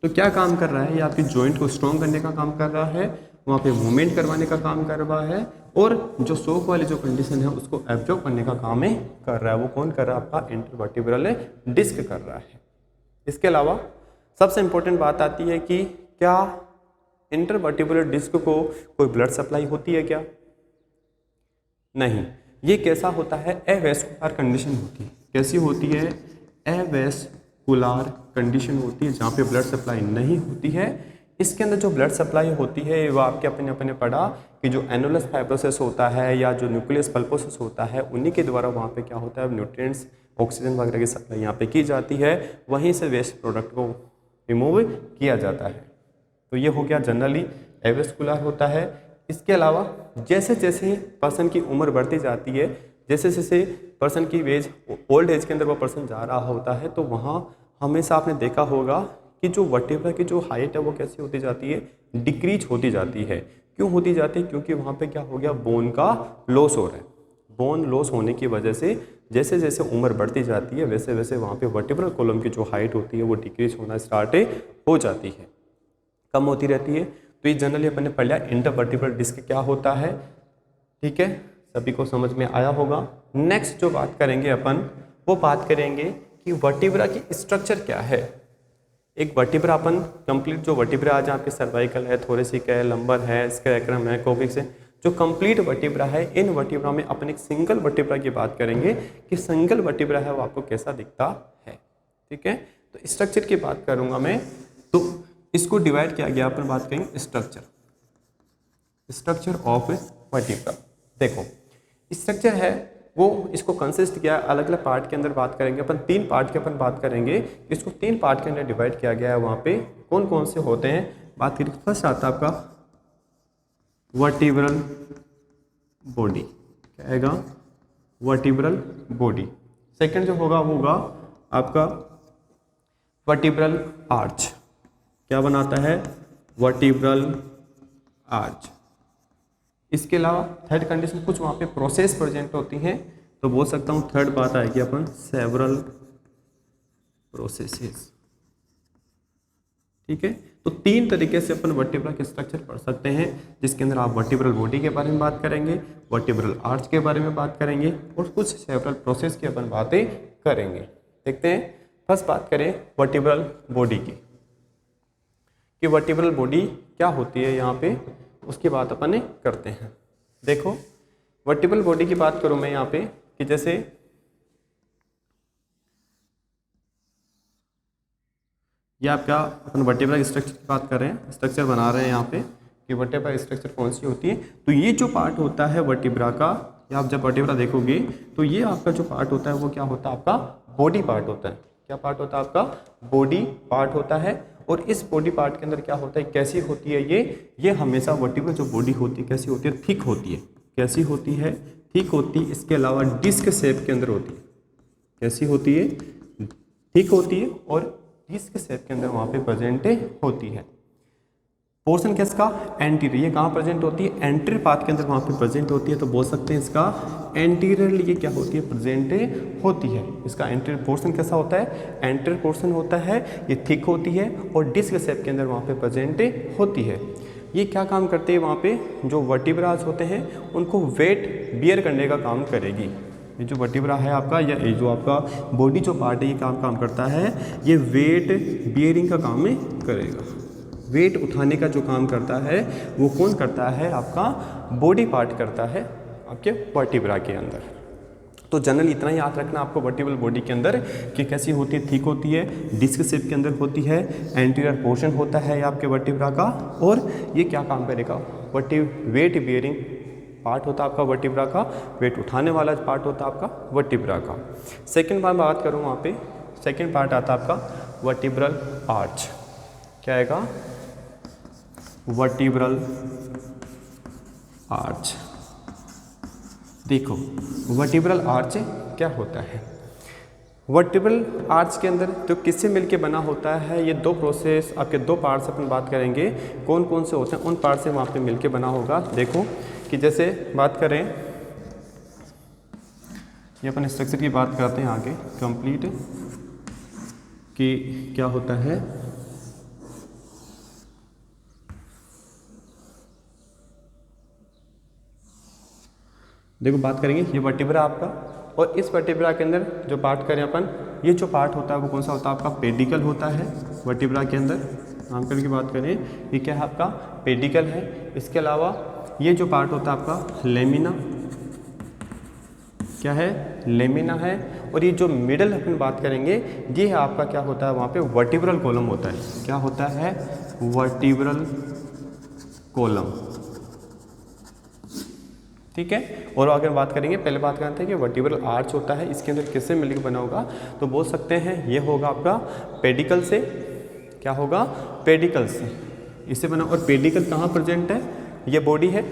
तो क्या काम कर रहा है, ये आपकी जॉइंट को स्ट्रॉन्ग करने का काम कर रहा है, वहाँ पे मूवमेंट करवाने का काम कर रहा है, और जो शोक वाली जो कंडीशन है उसको एब्जॉर्ब करने का काम है कर रहा है। वो कौन कर रहा है, आपका इंटरवर्टिब्रल डिस्क कर रहा है। इसके अलावा सबसे इंपॉर्टेंट बात आती है कि क्या इंटरवर्टिब्रल डिस्क को कोई ब्लड सप्लाई होती है क्या? नहीं। ये कैसा होता है? एवेस्कुलर कंडीशन होती है। कैसी होती है? एवेस्कुलर कंडीशन होती है, जहाँ पे ब्लड सप्लाई नहीं होती है। इसके अंदर जो ब्लड सप्लाई होती है वो आपके अपने पढ़ा कि जो एनुलस फाइब्रोसिस होता है या जो न्यूक्लियस पल्पोसिस होता है, उन्हीं के द्वारा वहाँ पे क्या होता है, न्यूट्रिएंट्स, ऑक्सीजन वगैरह की सप्लाई यहाँ पे की जाती है, वहीं से वेस्ट प्रोडक्ट को रिमूव किया जाता है। तो ये हो गया जनरली एवेस्कुलर होता है। इसके अलावा जैसे जैसे पर्सन की उम्र बढ़ती जाती है, जैसे जैसे पर्सन की एज ओल्ड एज के अंदर वो पर्सन जा रहा होता है, तो वहाँ हमेशा आपने देखा होगा कि जो वर्टेब्रा की जो हाइट है वो कैसी होती जाती है, डिक्रीज होती जाती है। क्यों होती जाती है? क्योंकि वहाँ पे क्या हो गया, बोन का लॉस हो रहा है। बोन लॉस होने की वजह से जैसे जैसे उम्र बढ़ती जाती है वैसे वैसे वहाँ पे वर्टेब्रल कॉलम की जो हाइट होती है वो डिक्रीज होना स्टार्ट हो जाती है, कम होती रहती है। तो ये जनरली अपन ने पढ़ लिया इंटरवर्टिब्रल डिस्क क्या होता है। ठीक है, सभी को समझ में आया होगा। नेक्स्ट जो बात करेंगे अपन, वो बात करेंगे कि वर्टिब्रा की स्ट्रक्चर क्या है। एक वर्टिब्रा अपन कंप्लीट जो वर्टिब्रा आज आपके सर्वाइकल है, थोरेसिक है, लंबर है, स्क्लेरम है, कोक्सिक्स है, जो कंप्लीट वर्टिब्रा है, इन वर्टिब्रा में अपन एक सिंगल वर्टिब्रा की बात करेंगे कि सिंगल वर्टिब्रा है वो आपको कैसा दिखता है। ठीक है, तो स्ट्रक्चर की बात करूंगा मैं, तो इसको डिवाइड किया गया, अपन बात करेंगे स्ट्रक्चर ऑफ वर्टिब्रा। देखो स्ट्रक्चर है वो, इसको कंसिस्ट किया अलग अलग पार्ट के अंदर बात करेंगे अपन, 3 पार्ट के अपन बात करेंगे। इसको 3 पार्ट के अंदर डिवाइड किया गया है। वहाँ पे कौन कौन से होते हैं बात करें। फर्स्ट आता है आपका वर्टिब्रल बॉडी, क्या आएगा, वर्टिब्रल बॉडी। सेकंड जो होगा वो होगा आपका वर्टिब्रल आर्च, क्या बनाता है, वर्टिब्रल आर्च। इसके अलावा थर्ड कंडीशन कुछ वहाँ पे प्रोसेस प्रेजेंट होती हैं, तो बोल सकता हूँ थर्ड बात आएगी अपन सेवरल प्रोसेसेस। ठीक है, तो 3 तरीके से अपन वर्टिब्रा के स्ट्रक्चर पढ़ सकते हैं, जिसके अंदर आप वर्टिब्रल बॉडी के बारे में बात करेंगे, वर्टिब्रल आर्च के बारे में बात करेंगे और कुछ सेवरल प्रोसेस की अपन बातें करेंगे। देखते हैं, फर्स्ट बात करें वर्टिब्रल बॉडी की, कि वर्टिब्रल बॉडी क्या होती है यहाँ पे, उसकी बात अपन करते हैं। देखो वर्टिब्रल बॉडी की बात करूं मैं यहाँ पे, कि जैसे ये आपका अपन वर्टिब्रा स्ट्रक्चर की बात कर रहे हैं, स्ट्रक्चर बना रहे हैं यहाँ पे कि वर्टिब्रा स्ट्रक्चर कौन सी होती है। तो ये जो पार्ट होता है वर्टिब्रा का, या आप जब वर्टिब्रा देखोगे तो ये आपका जो पार्ट होता है वो क्या होता है, आपका बॉडी पार्ट होता है। क्या पार्ट होता है, आपका बॉडी पार्ट होता है। और इस बॉडी पार्ट के अंदर क्या होता है, कैसी होती है ये हमेशा वर्टिब्रा जो बॉडी होती है कैसी होती है, थिक होती है। कैसी होती है, थिक होती है। इसके अलावा डिस्क शेप के अंदर होती है। कैसी होती है, थिक होती है और डिस्क शेप के अंदर वहाँ पे प्रेजेंट होती है। पोर्शन किसका, एंटीरियर, ये कहाँ प्रेजेंट होती है, एंटीरियर पार्ट के अंदर वहाँ पे प्रेजेंट होती है। तो बोल सकते हैं इसका एंटीरियरली ये क्या होती है, प्रेजेंट होती है। इसका एंटीरियर पोर्शन कैसा होता है, एंटीरियर पोर्शन होता है, ये थिक होती है और डिस्क शेप के अंदर वहाँ पे प्रेजेंट होती है। ये क्या काम करते हैं, वहाँ पे जो वर्टिब्रास होते हैं उनको वेट बियर करने का काम करेगी। ये जो वर्टिब्रा है आपका, या ये जो आपका बॉडी जो पार्ट है ये काम करता है, ये वेट बियरिंग का काम में करेगा। वेट उठाने का जो काम करता है वो कौन करता है, आपका बॉडी पार्ट करता है आपके वर्टिब्रा के अंदर। तो जनरली इतना याद रखना आपको वर्टिब्रल बॉडी के अंदर कि कैसी होती है, थिक होती है, डिस्क शेप के अंदर होती है, एंटीरियर पोर्शन होता है आपके वर्टिब्रा का, और ये क्या काम करेगा, वेट बियरिंग पार्ट होता है आपका वर्टिब्रा का, वेट उठाने वाला पार्ट होता है आपका वर्टिब्रा का। सेकेंड बात करूँ वहाँ पे, सेकेंड पार्ट आता है आपका वर्टिब्रल आर्च। क्या आएगा, वर्टिब्रल आर्च। देखो वर्टिब्रल आर्च क्या होता है, वर्टिब्रल आर्च के अंदर जो किससे मिलके बना होता है, ये 2 प्रोसेस आपके 2 पार्ट से अपन बात करेंगे, कौन कौन से होते हैं उन पार्ट से वहाँ पे मिलके बना होगा। देखो कि जैसे बात करें, ये अपन स्ट्रक्चर की बात करते हैं आगे कंप्लीट, कि क्या होता है, देखो बात करेंगे ये वर्टिब्रा आपका, और इस वर्टिब्रा के अंदर जो पार्ट करें अपन, ये जो पार्ट होता है वो कौन सा होता है, आपका पेडिकल होता है वर्टिब्रा के अंदर। नामकरण की बात करें, ये क्या है आपका पेडिकल है। इसके अलावा ये जो पार्ट होता है आपका लेमिना, क्या है लेमिना है। और ये जो मिडल अपन बात करेंगे ये है आपका क्या होता है वहाँ पे वर्टिब्रल कॉलम होता है। क्या होता है वर्टिब्रल कॉलम, ठीक है। और अगर बात करेंगे पहले बात करते हैं कि वर्टिब्रल आर्च होता है, इसके अंदर किससे मिलकर बना होगा, तो बोल सकते हैं ये होगा आपका पेडिकल से, क्या होगा पेडिकल से इससे बना। और पेडिकल कहाँ प्रेजेंट है, ये बॉडी है,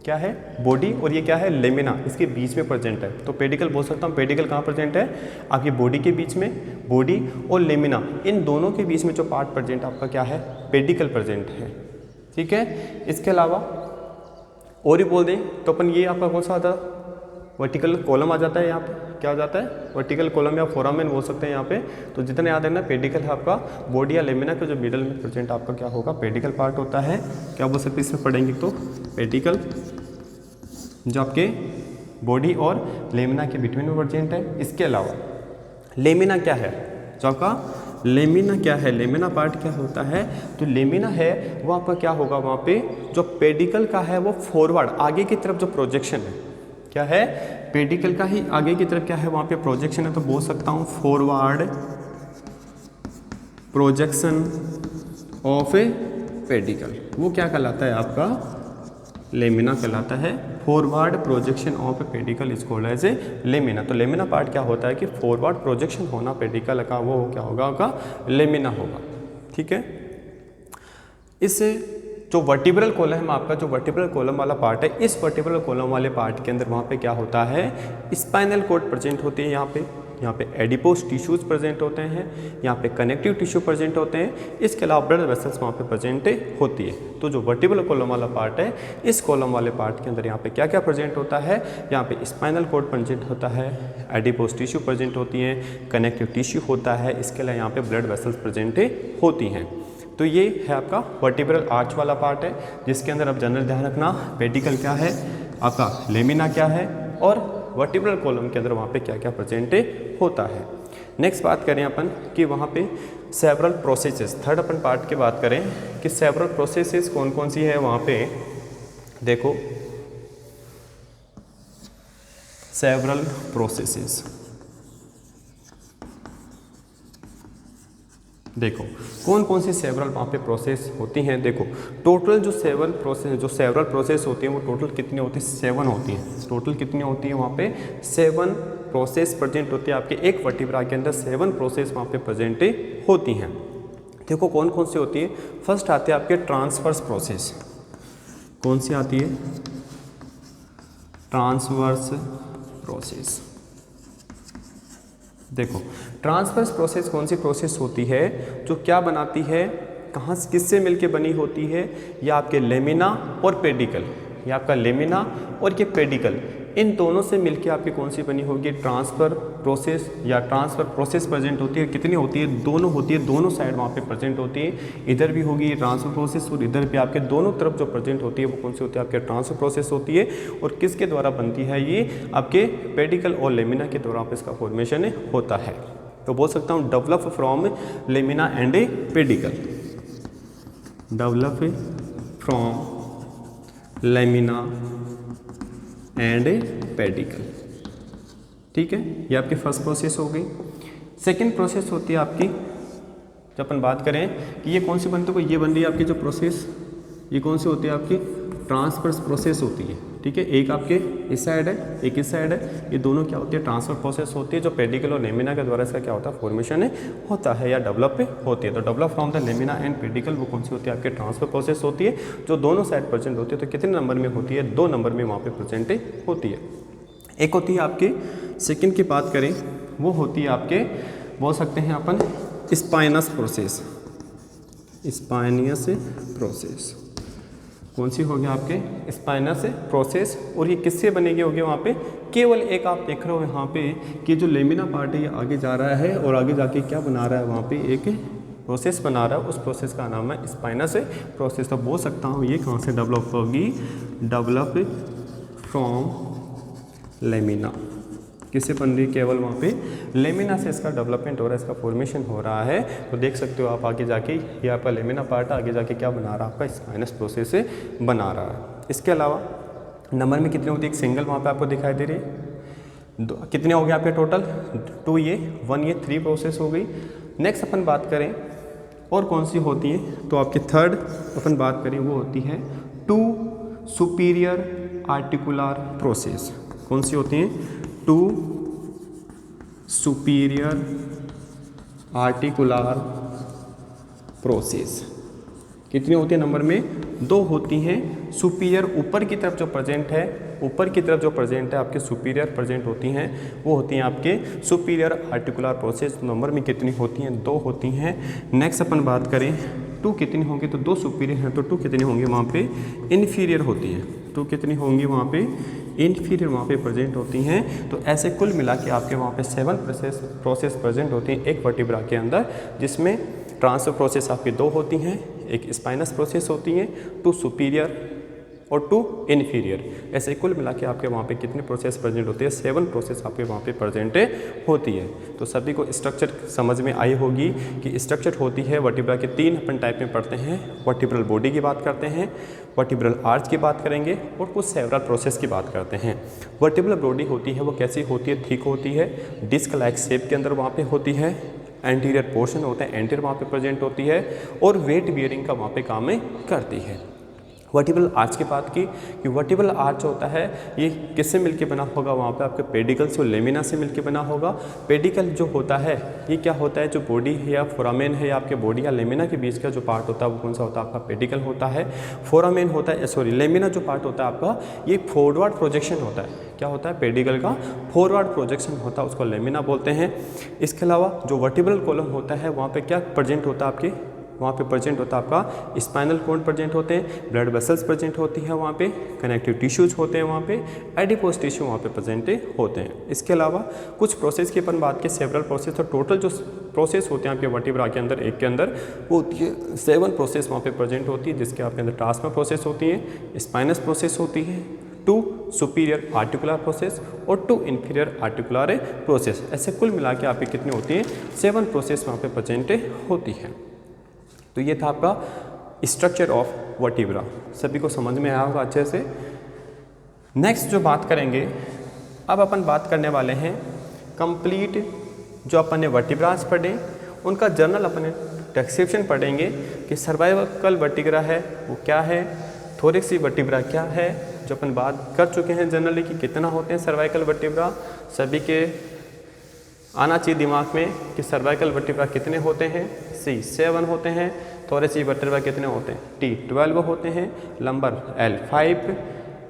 क्या है बॉडी, और ये क्या है लेमिना, इसके बीच में प्रेजेंट है। तो पेडिकल बोल सकता हूँ, पेडिकल कहाँ प्रेजेंट है आपकी बॉडी के बीच में, बॉडी और लेमिना इन दोनों के बीच में जो पार्ट प्रेजेंट आपका क्या है पेडिकल प्रेजेंट है, ठीक है। इसके अलावा और ही बोल दें तो अपन ये आपका कौन सा आता है वर्टिकल कॉलम आ जाता है, यहाँ पे क्या आ जाता है वर्टिकल कॉलम या फोरामेन बोल सकते हैं यहाँ पे। तो जितने याद है ना पेडिकल है आपका बॉडी या लेमिना के जो मिडल में प्रेजेंट आपका क्या होगा पेडिकल पार्ट होता है। क्या बोल सकते हैं इसमें पढ़ेंगे तो पेडिकल जो आपके बॉडी और लेमिना के बिटवीन में प्रेजेंट है। इसके अलावा लेमिना क्या है, जो आपका लेमिना क्या है, लेमिना पार्ट क्या होता है, तो लेमिना है वो आपका क्या होगा वहाँ पे जो पेडिकल का है वो फॉरवर्ड आगे की तरफ जो प्रोजेक्शन है, क्या है पेडिकल का ही आगे की तरफ क्या है वहाँ पे प्रोजेक्शन है। तो बोल सकता हूँ forward projection of a pedicle, वो क्या कहलाता है आपका लेमिना कहलाता है। Forward projection of a pedicle is called as a lamina. तो लेमिना पार्ट क्या होता है कि फॉरवर्ड प्रोजेक्शन होना पेडिकल का वो क्या होगा का लेमिना होगा, ठीक है। इससे जो वर्टिब्रल कॉलम आपका जो वर्टिब्रल कॉलम वाला पार्ट है, इस वर्टिब्रल कॉलम वाले पार्ट के अंदर वहाँ पे क्या होता है स्पाइनल कॉर्ड प्रेजेंट होती है, यहाँ पे एडिपोस टिश्यूज प्रेजेंट होते हैं, यहाँ पे कनेक्टिव टिश्यू प्रेजेंट होते हैं। इसके अलावा ब्लड वेसल्स वहाँ पे प्रेजेंट होती है। तो जो वर्टिब्रल कॉलम वाला पार्ट है, इस कॉलम वाले पार्ट के अंदर यहाँ पे क्या क्या प्रेजेंट होता है, यहाँ पे स्पाइनल कॉर्ड प्रेजेंट होता है, एडिपोस टिश्यू प्रेजेंट होती है, कनेक्टिव टिश्यू होता है, इसके अलावा यहाँ पे ब्लड वेसल्स प्रेजेंट होती हैं। तो ये है आपका वर्टिब्रल आर्च वाला पार्ट है, जिसके अंदर आप जनरल ध्यान रखना पेडिकल क्या है आपका लेमिना क्या है और वर्टिब्रल कॉलम के अंदर वहाँ पे क्या क्या प्रेजेंट होता है। नेक्स्ट बात करें अपन कि वहाँ पे सेवरल प्रोसेसेस, थर्ड अपन पार्ट की बात करें कि सेवरल प्रोसेसेस कौन कौन सी है वहाँ पे देखो सेवरल प्रोसेसेस देखो कौन कौन सी सेवरल वहाँ पे प्रोसेस होती हैं। देखो टोटल जो सेवरल प्रोसेस होती हैं वो टोटल कितनी होती है 7 होती हैं। टोटल कितनी होती है वहाँ पे 7 प्रोसेस प्रेजेंट होती है आपके एक वर्टिब्रा के अंदर 7 प्रोसेस वहाँ पे प्रेजेंट होती हैं। देखो कौन कौन सी होती है। फर्स्ट आती है आपके ट्रांसवर्स प्रोसेस। कौन सी आती है ट्रांसवर्स प्रोसेस। देखो ट्रांसवर्स प्रोसेस कौन सी प्रोसेस होती है जो क्या बनाती है, कहाँ किससे मिलके बनी होती है, या आपके लेमिना और पेडिकल, या आपका लेमिना और ये पेडिकल इन दोनों से मिलके आपकी कौन सी बनी होगी ट्रांसफर प्रोसेस या ट्रांसफर प्रोसेस प्रेजेंट होती है। कितनी होती है दोनों होती है, दोनों साइड वहाँ पे प्रेजेंट होती है। इधर भी होगी ट्रांसफर प्रोसेस और इधर भी आपके दोनों तरफ जो प्रेजेंट होती है वो कौन सी होती है आपके ट्रांसफर प्रोसेस होती है। और किसके द्वारा बनती है ये आपके पेडिकल और लेमिना के द्वारा इसका फॉर्मेशन होता है। तो बोल सकता हूँ develop from lamina and A pedicle, develop from lamina and A pedicle, ठीक है। ये आपकी फर्स्ट प्रोसेस हो गई। सेकंड प्रोसेस होती है आपकी, जब अपन बात करें कि ये कौन सी बनती है, ये बन रही है आपकी जो प्रोसेस, ये कौन सी होती है आपकी ट्रांसफर प्रोसेस होती है, ठीक है। एक आपके इस साइड है, एक इस साइड है, ये दोनों क्या होती है ट्रांसफर प्रोसेस होती है जो पेडिकल और लेमिना के द्वारा इसका क्या होता है फॉर्मेशन होता है या डेवलप होती है। तो develop from the lamina and pedicle वो कौन सी होती है आपके ट्रांसफर प्रोसेस होती है जो दोनों साइड प्रेजेंट होती है। तो कितने नंबर में होती है 2 नंबर में वहाँ पे प्रेजेंट होती है। एक होती है आपके सेकेंड की बात करें वो होती है आपके बोल सकते हैं अपन स्पाइनस प्रोसेस। स्पाइनियस प्रोसेस कौन सी होगी आपके स्पाइनस प्रोसेस, और ये किससे बनेगी होगी वहाँ पे केवल एक आप देख रहे हो यहाँ पे कि जो लेमिना पार्ट है ये आगे जा रहा है और आगे जाके क्या बना रहा है वहाँ पे एक प्रोसेस बना रहा है, उस प्रोसेस का नाम है स्पाइनस प्रोसेस। तो बोल सकता हूँ ये कहाँ से डेवलप होगी, डेवलप फ्रॉम लेमिना, किससे बन रही है? केवल वहाँ पे लेमिना से इसका डेवलपमेंट हो रहा है, इसका फॉर्मेशन हो रहा है। तो देख सकते हो आप आगे जाके ये आपका लेमिना पार्ट आगे जाके क्या बना रहा है? आपका स्पाइनस प्रोसेस से बना रहा है। इसके अलावा नंबर में कितने होती है? एक सिंगल वहाँ पे आपको दिखाई दे रही है। कितने हो गए आपके टोटल? 2 ये 1 ये 3 प्रोसेस हो गई। नेक्स्ट अपन बात करें और कौन सी होती है, तो आपकी थर्ड अपन बात करें वो होती है 2 सुपीरियर आर्टिकुलर प्रोसेस। कौन सी होती हैं? 2 सुपीरियर आर्टिकुलर प्रोसेस। कितनी होती है नंबर में? 2 होती हैं। सुपीरियर ऊपर की तरफ जो प्रेजेंट है, ऊपर की तरफ जो प्रेजेंट है आपके सुपीरियर प्रेजेंट होती हैं, वो होती हैं आपके सुपीरियर आर्टिकुलर प्रोसेस। नंबर में कितनी होती हैं? 2 होती हैं। नेक्स्ट अपन बात करें 2 कितनी होंगी, तो 2 सुपीरियर हैं तो 2 कितनी होंगी वहाँ पे? इन्फीरियर होती हैं। 2 कितनी होंगी वहाँ पे? इन्फीरियर वहाँ पे प्रेजेंट होती हैं। तो ऐसे कुल मिला के आपके वहाँ पे 7 प्रोसेस प्रेजेंट होती हैं एक वर्टिब्रा के अंदर, जिसमें ट्रांसफर प्रोसेस आपकी 2 होती हैं, एक स्पाइनस प्रोसेस होती हैं, 2 सुपीरियर और 2 इन्फीरियर। ऐसे कुल मिला के आपके वहाँ पे कितने प्रोसेस प्रेजेंट होती है? 7 प्रोसेस आपके वहाँ पे प्रेजेंट होती है। तो सभी को स्ट्रक्चर समझ में आई होगी कि स्ट्रक्चर होती है वर्टिब्रा के 3 अपन टाइप में पढ़ते हैं। वर्टिब्रल बॉडी की बात करते हैं, वर्टिब्रल आर्च की बात करेंगे और कुछ सेवरल प्रोसेस की बात करते हैं। वर्टिब्रल बॉडी होती है वो कैसी होती है? थिक होती है, डिस्क लाइक शेप के अंदर वहाँ पे होती है, एंटीरियर पोर्शन होता है एंटीरियर वहाँ पे प्रेजेंट होती है और वेट बियरिंग का वहाँ पे काम करती है। वर्टिब्रल आर्च की बात की कि वर्टिब्रल आर्च होता है ये किससे मिलके बना होगा? वहाँ पे आपके पेडिकल से और लेमिना से मिलके बना होगा। पेडिकल जो होता है ये क्या होता है? जो बॉडी है या फोरामेन है या आपके बॉडी या लेमिना के बीच का जो पार्ट होता है वो कौन सा होता है? आपका पेडिकल होता है। फोरामेन होता है, सॉरी लेमिना जो पार्ट होता है आपका ये फॉरवर्ड प्रोजेक्शन होता है। क्या होता है? पेडिकल का फॉरवर्ड प्रोजेक्शन होता है, उसको लेमिना बोलते हैं। इसके अलावा जो वर्टिब्रल कॉलम होता है वहाँ पे क्या प्रेजेंट होता है? आपके वहाँ पे प्रेजेंट होता है आपका स्पाइनल कॉर्ड प्रेजेंट होते हैं, ब्लड वेसल्स प्रेजेंट होती है वहाँ पे, कनेक्टिव टिश्यूज होते हैं वहाँ पे, एडिपोज टिश्यू वहाँ पे प्रेजेंट होते हैं। इसके अलावा कुछ प्रोसेस की अपन बात की सेवरल प्रोसेस, तो टोटल जो प्रोसेस होते हैं आपके वर्टिब्रा के अंदर एक के अंदर वो होती है 7 प्रोसेस वहाँ पे प्रेजेंट होती है, जिसके आपके अंदर ट्रांसफर प्रोसेस होती है, स्पाइनस प्रोसेस होती है, 2 सुपीरियर आर्टिकुलर प्रोसेस और 2 इन्फीरियर आर्टिकुलर प्रोसेस। ऐसे कुल मिला के आपकी कितनी होती है? 7 प्रोसेस वहाँ पे प्रेजेंट होती है। तो ये था आपका स्ट्रक्चर ऑफ वर्टिब्रा। सभी को समझ में आया होगा अच्छे से। नेक्स्ट जो बात करेंगे, अब अपन बात करने वाले हैं कंप्लीट जो अपन ने वर्टिब्रास पढ़े उनका जर्नल अपन डिस्क्रिप्शन पढ़ेंगे कि सर्वाइकल वर्टिब्रा है वो क्या है, थोरैक्स वर्टिब्रा क्या है, जो अपन बात कर चुके हैं जनरली कि कितना होते हैं सर्वाइकल वर्टिब्रा। सभी के आना चाहिए दिमाग में कि सर्वाइकल वर्टिब्रा कितने होते हैं? C7 होते हैं। थोरैक्स वर्टिब्रा कितने होते हैं? T12 होते हैं। Lumbar L5,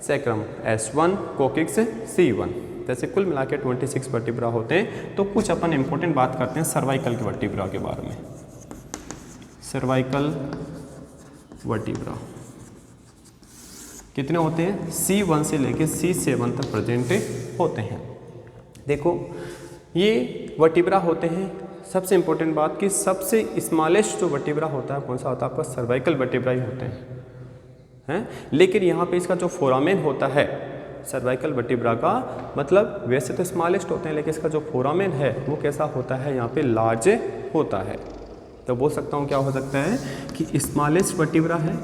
sacrum S1, कोकिक्स C1। जैसे कुल मिला के 26 वर्टिब्रा होते हैं। तो कुछ अपन इंपॉर्टेंट बात करते हैं सर्वाइकल के वर्टिब्रा के बारे में। सर्वाइकल वर्टिब्रा कितने होते हैं? C1 से लेके C7 तक प्रेजेंट होते हैं। देखो ये वर्टिब्रा होते हैं। सबसे इंपॉर्टेंट बात कि सबसे स्मॉलेस्ट जो वर्टिब्रा होता है कौन सा होता है? आपका सर्वाइकल वर्टिब्रा ही होते हैं। लेकिन यहाँ पे इसका जो फोरामेन होता है सर्वाइकल वर्टिब्रा का, मतलब वैसे तो स्मॉलेस्ट होते हैं लेकिन इसका जो फोरामेन है वो कैसा होता है? यहाँ पे लार्ज होता है। तो बोल सकता हूँ क्या हो सकता है कि स्मॉलेस्ट वर्टिब्रा है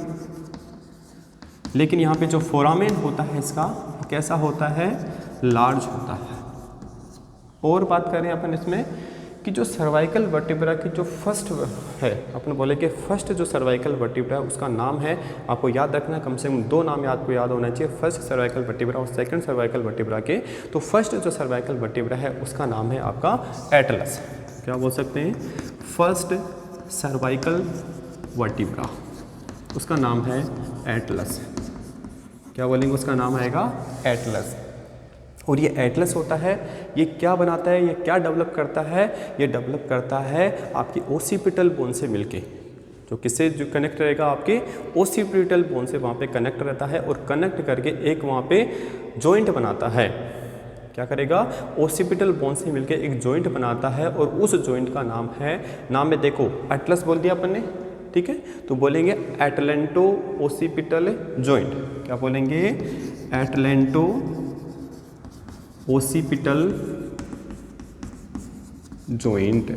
लेकिन यहाँ पे जो फोरामेन होता है इसका कैसा होता है? लार्ज होता है। और बात करें अपन इसमें कि जो सर्वाइकल वर्टिब्रा की जो फर्स्ट है, अपन बोले कि फर्स्ट जो सर्वाइकल वर्टिब्रा है उसका नाम है, आपको याद रखना कम से कम 2 नाम आपको याद होना चाहिए, फर्स्ट सर्वाइकल वर्टिब्रा और सेकंड सर्वाइकल वर्टिब्रा के। तो फर्स्ट जो सर्वाइकल वर्टिब्रा है उसका नाम है आपका एटलस। क्या बोल सकते हैं? फर्स्ट सर्वाइकल वर्टिब्रा उसका नाम है एटलस। क्या बोलेंगे? उसका नाम आएगा एटलस। और ये एटलस होता है, ये क्या बनाता है? ये क्या डेवलप करता है? ये डेवलप करता है आपकी ओसिपिटल बोन से मिलके, जो किससे जो कनेक्ट रहेगा? आपके ओसिपिटल बोन से वहाँ पे कनेक्ट रहता है और कनेक्ट करके एक वहाँ पे जॉइंट बनाता है। क्या करेगा? ओसिपिटल बोन से मिलके एक जॉइंट बनाता है और उस जॉइंट का नाम है, नाम में देखो एटलस बोल दिया अपन ने, ठीक है? तो बोलेंगे एटलेंटो ओसिपिटल जॉइंट। क्या बोलेंगे? Atlanto occipital joint.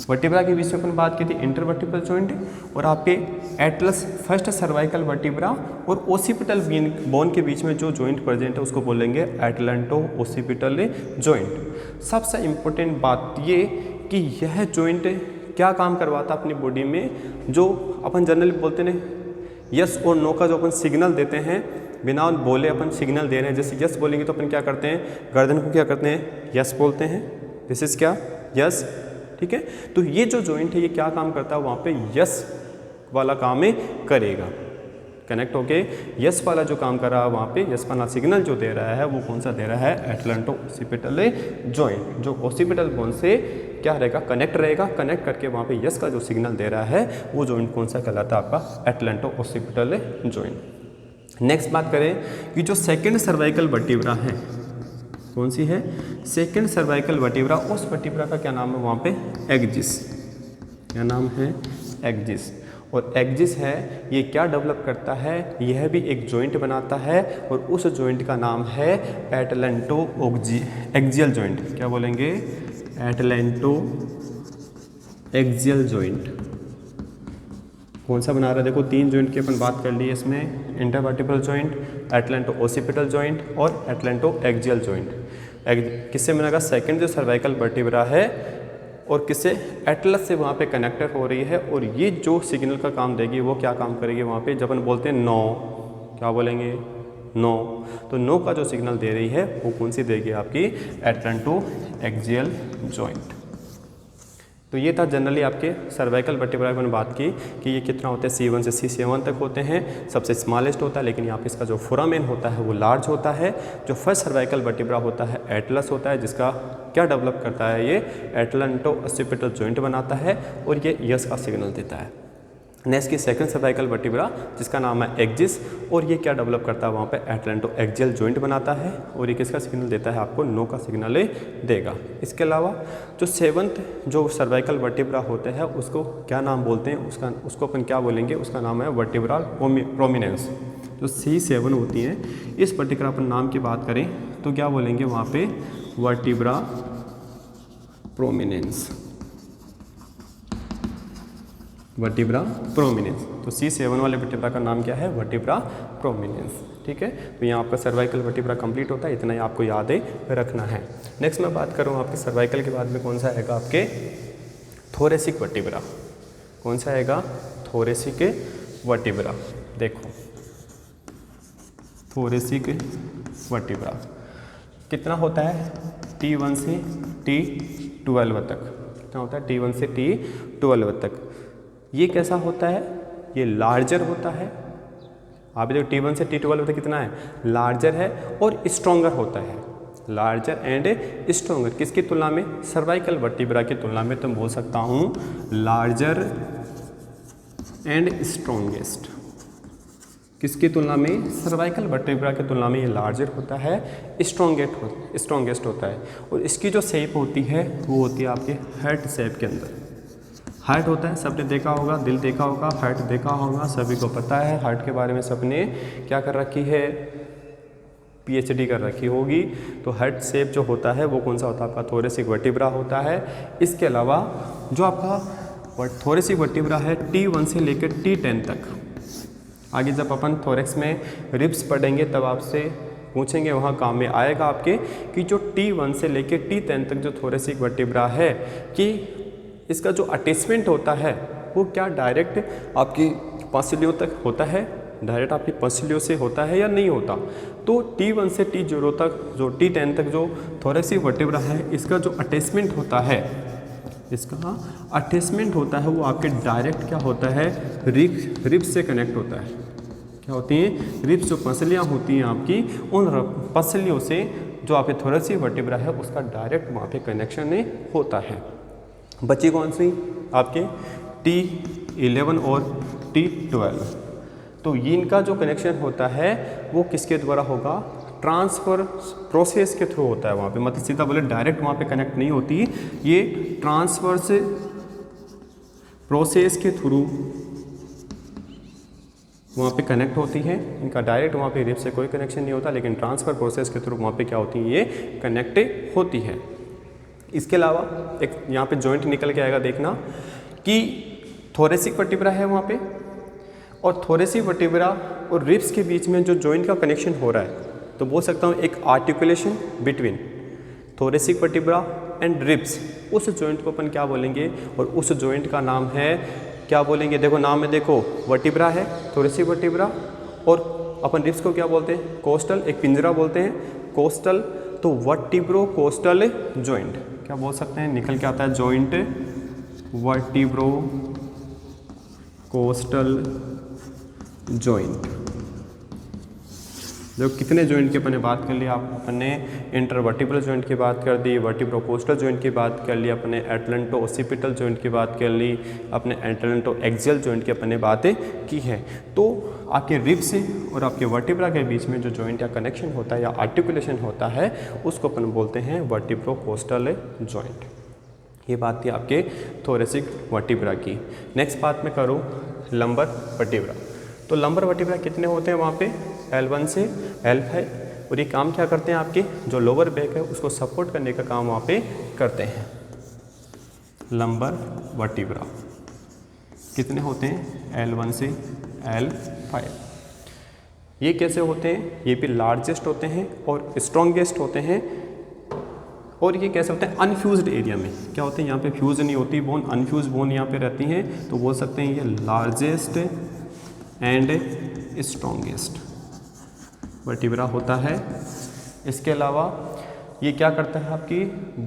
वर्टिब्रा के बीच में अपन बात की थी इंटरवर्टिब्रल जॉइंट, और आपके एटलस फर्स्ट सर्वाइकल वर्टिब्रा और ओसिपिटल बोन के बीच में जो जॉइंट प्रेजेंट है उसको बोलेंगे एटलंटो ओसिपिटल जॉइंट। सबसे इम्पोर्टेंट बात ये कि यह जॉइंट क्या काम करवाता है अपनी बॉडी में, जो अपन जनरली बोलते हैं यस और नो का जो अपन सिग्नल देते हैं, बिना बोले अपन सिग्नल दे रहे हैं, जैसे यस बोलेंगे तो अपन क्या करते हैं, गर्दन को क्या करते हैं, यस बोलते हैं, दिस इज क्या, यस, ठीक है। तो ये जो जॉइंट है ये क्या काम करता है, वहाँ पे यस वाला काम ही करेगा, कनेक्ट होके यस वाला जो काम कर रहा है वहाँ पे यस वाला सिग्नल जो दे रहा है वो कौन सा दे रहा है, एटलंटो ओसिपिटल जॉइंट, जो ओसिपिटल बोन से क्या रहेगा, कनेक्ट रहेगा, कनेक्ट करके वहाँ पे यस का जो सिग्नल दे रहा है वो जॉइंट कौन सा कहलाता है, आपका एटलंटो ओसिपिटल जॉइंट। नेक्स्ट बात करें कि जो सेकेंड सर्वाइकल वर्टिब्रा है, कौन सी है, सेकेंड सर्वाइकल वर्टिब्रा, उस वर्टिब्रा का क्या नाम है वहाँ पे, एक्सिस, क्या नाम है, एक्सिस। और एक्सिस है ये क्या डेवलप करता है, यह भी एक जॉइंट बनाता है और उस जॉइंट का नाम है एटलंटो एक्सियल जॉइंट। क्या बोलेंगे, एटलंटो एक्सियल जॉइंट। कौन सा बना रहा है, देखो तीन जॉइंट की अपन बात कर ली है इसमें, इंटरवर्टिब्रल जॉइंट, एटलंटो ओसिपिटल जॉइंट और एटलंटो एक्सियल जॉइंट। किससे बनेगा, सेकंड जो सर्वाइकल वर्टिब्रा है और किससे, एटलस से वहाँ पे कनेक्टेड हो रही है, और ये जो सिग्नल का काम देगी वो क्या काम करेगी वहाँ पे, जब अपन बोलते हैं नो, क्या बोलेंगे, नो, तो नो का जो सिग्नल दे रही है वो कौन सी देगी, आपकी एटलंटो एक्सियल जॉइंट। तो ये था जनरली आपके सर्वाइकल वर्टिब्रा में बात की कि ये कितना होता है, C1 से C7 तक होते हैं, सबसे स्मॉलेस्ट होता है, लेकिन यहाँ पे इसका जो फोरामेन होता है वो लार्ज होता है। जो फर्स्ट सर्वाइकल वर्टिब्रा होता है एटलस होता है, जिसका क्या डेवलप करता है, ये एटलंटो ओसिपिटल जॉइंट बनाता है और ये यस का सिग्नल देता है। नेक्स्ट की सेकंड सर्वाइकल वर्टिब्रा जिसका नाम है एक्सिस, और ये क्या डेवलप करता है वहाँ पे, एटलंटो एक्सियल जॉइंट बनाता है और ये किसका सिग्नल देता है, आपको नो का सिग्नल देगा। इसके अलावा जो सेवंथ जो सर्वाइकल वर्टिब्रा होता है उसको क्या नाम बोलते हैं, उसको अपन क्या बोलेंगे, उसका नाम है वर्टिब्रल प्रोमिनेंस। जो C7 होती हैं, इस पर्टिकुलर अपन नाम की बात करें तो क्या बोलेंगे वहाँ पे, वर्टिब्रा प्रोमिनेंस, वर्टिब्रा प्रोमिनेंस। तो C7 वाले वर्टिब्रा का नाम क्या है, वर्टिब्रा प्रोमिनेंस, ठीक है। तो यहाँ आपका सर्वाइकल वर्टिब्रा कंप्लीट होता है, इतना ही आपको याद रखना है। नेक्स्ट मैं बात करूँ आपके सर्वाइकल के बाद में कौन सा आएगा, आपके थोरेसिक वर्टिब्रा। कौन सा आएगा, थोरेसिक वर्टिब्रा। देखो थोरेसिक वर्टिब्रा कितना होता है, T1 से T12 तक, कितना होता है, T1 से T12 तक। ये कैसा होता है, ये लार्जर होता है, आप देखो T1 से T12 तक कितना है, लार्जर है और स्ट्रॉन्गर होता है, लार्जर एंड स्ट्रॉन्गर। किसकी तुलना में, सर्वाइकल वर्टिब्रा की तुलना में, तो बोल सकता हूँ लार्जर एंड स्ट्रॉन्गेस्ट। किसकी तुलना में, सर्वाइकल वर्टिब्रा की तुलना में ये लार्जर होता है, स्ट्रॉन्गेस्ट होता है। और इसकी जो शेप होती है वो होती है आपके हार्ट शेप के अंदर। हार्ट होता है, सबने देखा होगा, दिल देखा होगा, हार्ट देखा होगा, सभी को पता है हार्ट के बारे में, सबने क्या कर रखी है, PhD कर रखी होगी। तो हार्ट शेप जो होता है वो कौन सा होता है, आपका थोरेसिक वर्टिब्रा होता है। इसके अलावा जो आपका थोरेसिक वर्टिब्रा है T1 से लेकर T10 तक, आगे जब अपन थोरेक्स में रिब्स पढ़ेंगे तब आपसे पूछेंगे, वहाँ काम में आएगा आपके कि जो T1 से लेकर T10 तक जो थोरेसिक वर्टिब्रा है कि इसका जो अटैचमेंट होता है वो क्या डायरेक्ट आपकी पसलियों तक होता है, डायरेक्ट आपकी पसलियों से होता है या नहीं होता। तो T1 से T0 तक, जो T10 तक जो थोरेसिक वर्टिब्रा है, इसका जो अटैचमेंट होता है, इसका अटैचमेंट होता है वो आपके डायरेक्ट क्या होता है, रिब्स से कनेक्ट होता है। क्या होती हैं, रिब्स, जो पसलियाँ होती हैं आपकी, उन पसलियों से जो आपके थोरेसिक वर्टिब्रा है उसका डायरेक्ट वहाँ पे कनेक्शन होता है। बची कौन सी, आपके T11 और T12। तो इनका जो कनेक्शन होता है वो किसके द्वारा होगा, ट्रांसफ़र प्रोसेस के थ्रू होता है वहाँ पे, मतलब सीधा बोले डायरेक्ट वहाँ पे कनेक्ट नहीं होती, ये ट्रांसफर्स प्रोसेस के थ्रू वहाँ पे कनेक्ट होती है। इनका डायरेक्ट वहाँ पे रिब से कोई कनेक्शन नहीं होता, लेकिन ट्रांसफ़र प्रोसेस के थ्रू वहाँ पे क्या होती है, ये कनेक्ट होती है। इसके अलावा एक यहाँ पे जॉइंट निकल के आएगा, देखना कि थोरेसिक वर्टिब्रा है वहाँ पे, और थोरेसिक वर्टिब्रा और रिब्स के बीच में जो जॉइंट का कनेक्शन हो रहा है, तो बोल सकता हूँ एक articulation between thoracic vertebra and ribs, उस जॉइंट को अपन क्या बोलेंगे, और उस जॉइंट का नाम है क्या बोलेंगे, देखो नाम में देखो वर्टिब्रा है, थोरेसिक वर्टिब्रा, और अपन रिब्स को क्या बोलते हैं, कोस्टल, एक पिंजरा बोलते हैं कोस्टल, तो वर्टिब्रो कोस्टल जॉइंट क्या बोल सकते हैं, निकल के आता है जॉइंट वर्टिब्रो कोस्टल जॉइंट। देखो कितने जॉइंट की अपन ने बात कर ली, अपन ने इंटरवर्टिब्रल जॉइंट की बात कर दी, वर्टिब्रो कोस्टल जॉइंट की बात कर ली, अपने एटलेंटो ओसिपिटल जॉइंट की बात कर ली, अपने एटलेंटो एक्सियल जॉइंट की अपन ने बातें की है। तो आपके रिब्स और आपके वर्टिब्रा के बीच में जो जॉइंट या कनेक्शन होता है या आर्टिकुलेशन होता है, उसको अपन बोलते हैं वर्टिब्रो कोस्टल जॉइंट। ये बात थी आपके थोरेसिक वर्टिब्रा की। नेक्स्ट बात मैं करूँ लंबर वर्टिब्रा। तो लंबर वर्टिब्रा कितने होते हैं वहाँ पे, L1 से L5, और ये काम क्या करते हैं, आपके जो लोअर बैक है उसको सपोर्ट करने का काम वहाँ पे करते हैं। लंबर वर्टिब्रा कितने होते हैं, L1 से L5। ये कैसे होते हैं, ये भी लार्जेस्ट होते हैं और स्ट्रॉन्गेस्ट होते हैं, और ये कैसे होते हैं, अनफ्यूज्ड एरिया में क्या होते हैं, यहाँ पे फ्यूज नहीं होती बोन, अनफ्यूज बोन यहाँ पे रहती हैं, तो बोल सकते हैं ये लार्जेस्ट एंड स्ट्रॉन्गेस्ट वर्टिब्रा होता है। इसके अलावा ये क्या करता है, आपकी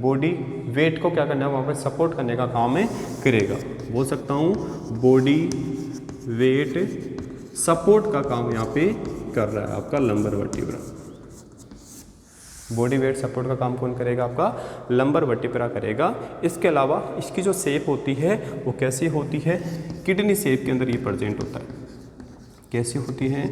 बॉडी वेट को क्या करना है, वहाँ पे सपोर्ट करने का काम में करेगा। बोल सकता हूँ बॉडी वेट सपोर्ट का काम यहाँ पे कर रहा है आपका lumbar vertebra. Body weight support का काम कौन करेगा, आपका लंबर वर्टिब्रा करेगा। इसके अलावा इसकी जो शेप होती है वो कैसी होती है, किडनी शेप के अंदर ये प्रेजेंट होता है। कैसी होती है,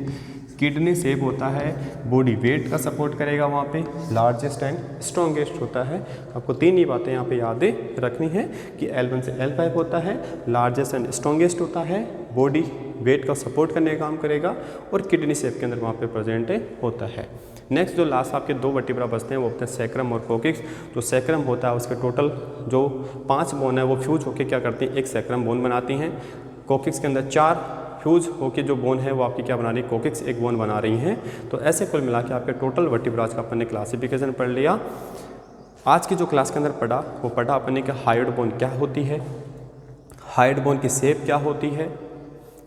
किडनी शेप होता है, बॉडी वेट का सपोर्ट करेगा वहाँ पे, लार्जेस्ट एंड स्ट्रॉन्गेस्ट होता है। आपको तीन ही बातें यहाँ पे याद रखनी है कि L1 से L5 होता है, लार्जेस्ट एंड स्ट्रॉन्गेस्ट होता है, बॉडी वेट का सपोर्ट करने का काम करेगा, और किडनी शेप के अंदर वहाँ पे प्रेजेंट होता है। नेक्स्ट जो लास्ट आपके दो वर्टिब्रा बचते हैं वो होते हैं सैक्रम और कोकिक्स। जो सैक्रम होता है उसके टोटल जो 5 बोन है वो फ्यूज होकर क्या करती हैं, एक सैक्रम बोन बनाती हैं। कोकिक्स के अंदर 4 फ्यूज होके जो बोन है वो आपकी क्या बना रही है, कोकिक्स एक बोन बना रही हैं। तो ऐसे कुल मिला के आपके टोटल वर्टिब्राज का अपन ने क्लासिफिकेशन पढ़ लिया। आज की जो क्लास के अंदर पढ़ा वो पढ़ा अपन ने कि हाइड बोन क्या होती है, हाइड बोन की शेप क्या होती है,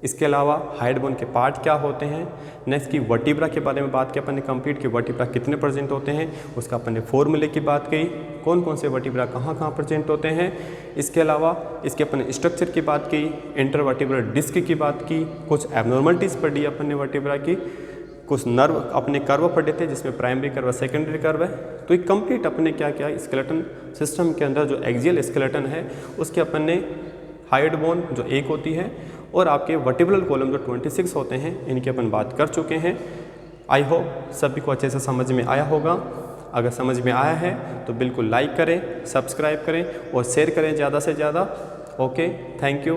इसके अलावा हाइड बोन के पार्ट क्या होते हैं। नेक्स्ट की वर्टिब्रा के बारे में बात की अपन ने कंप्लीट की, वर्टिब्रा कितने प्रेजेंट होते हैं उसका अपन ने फॉर्मूले की बात की, कौन कौन से वर्टिब्रा कहाँ कहाँ प्रेजेंट होते हैं। इसके अलावा इसके अपन ने स्ट्रक्चर की बात की, इंटरवर्टिब्रल डिस्क की बात की, कुछ एबनॉर्मलिटीज़ पढ़ी अपन ने वर्टिब्रा की, कुछ नर्व अपने कर्व पढ़े थे जिसमें प्राइमरी कर्व सेकेंडरी कर्व है। तो एक कंप्लीट अपने क्या किया, स्केलेटन सिस्टम के अंदर जो एक्सियल स्केलेटन है उसके अपन ने हाइड बोन जो एक होती है और आपके वर्टिब्रल कॉलम जो 26 होते हैं इनकी अपन बात कर चुके हैं। आई होप सभी को अच्छे से समझ में आया होगा। अगर समझ में आया है तो बिल्कुल लाइक करें, सब्सक्राइब करें और शेयर करें ज़्यादा से ज़्यादा। Okay, thank you.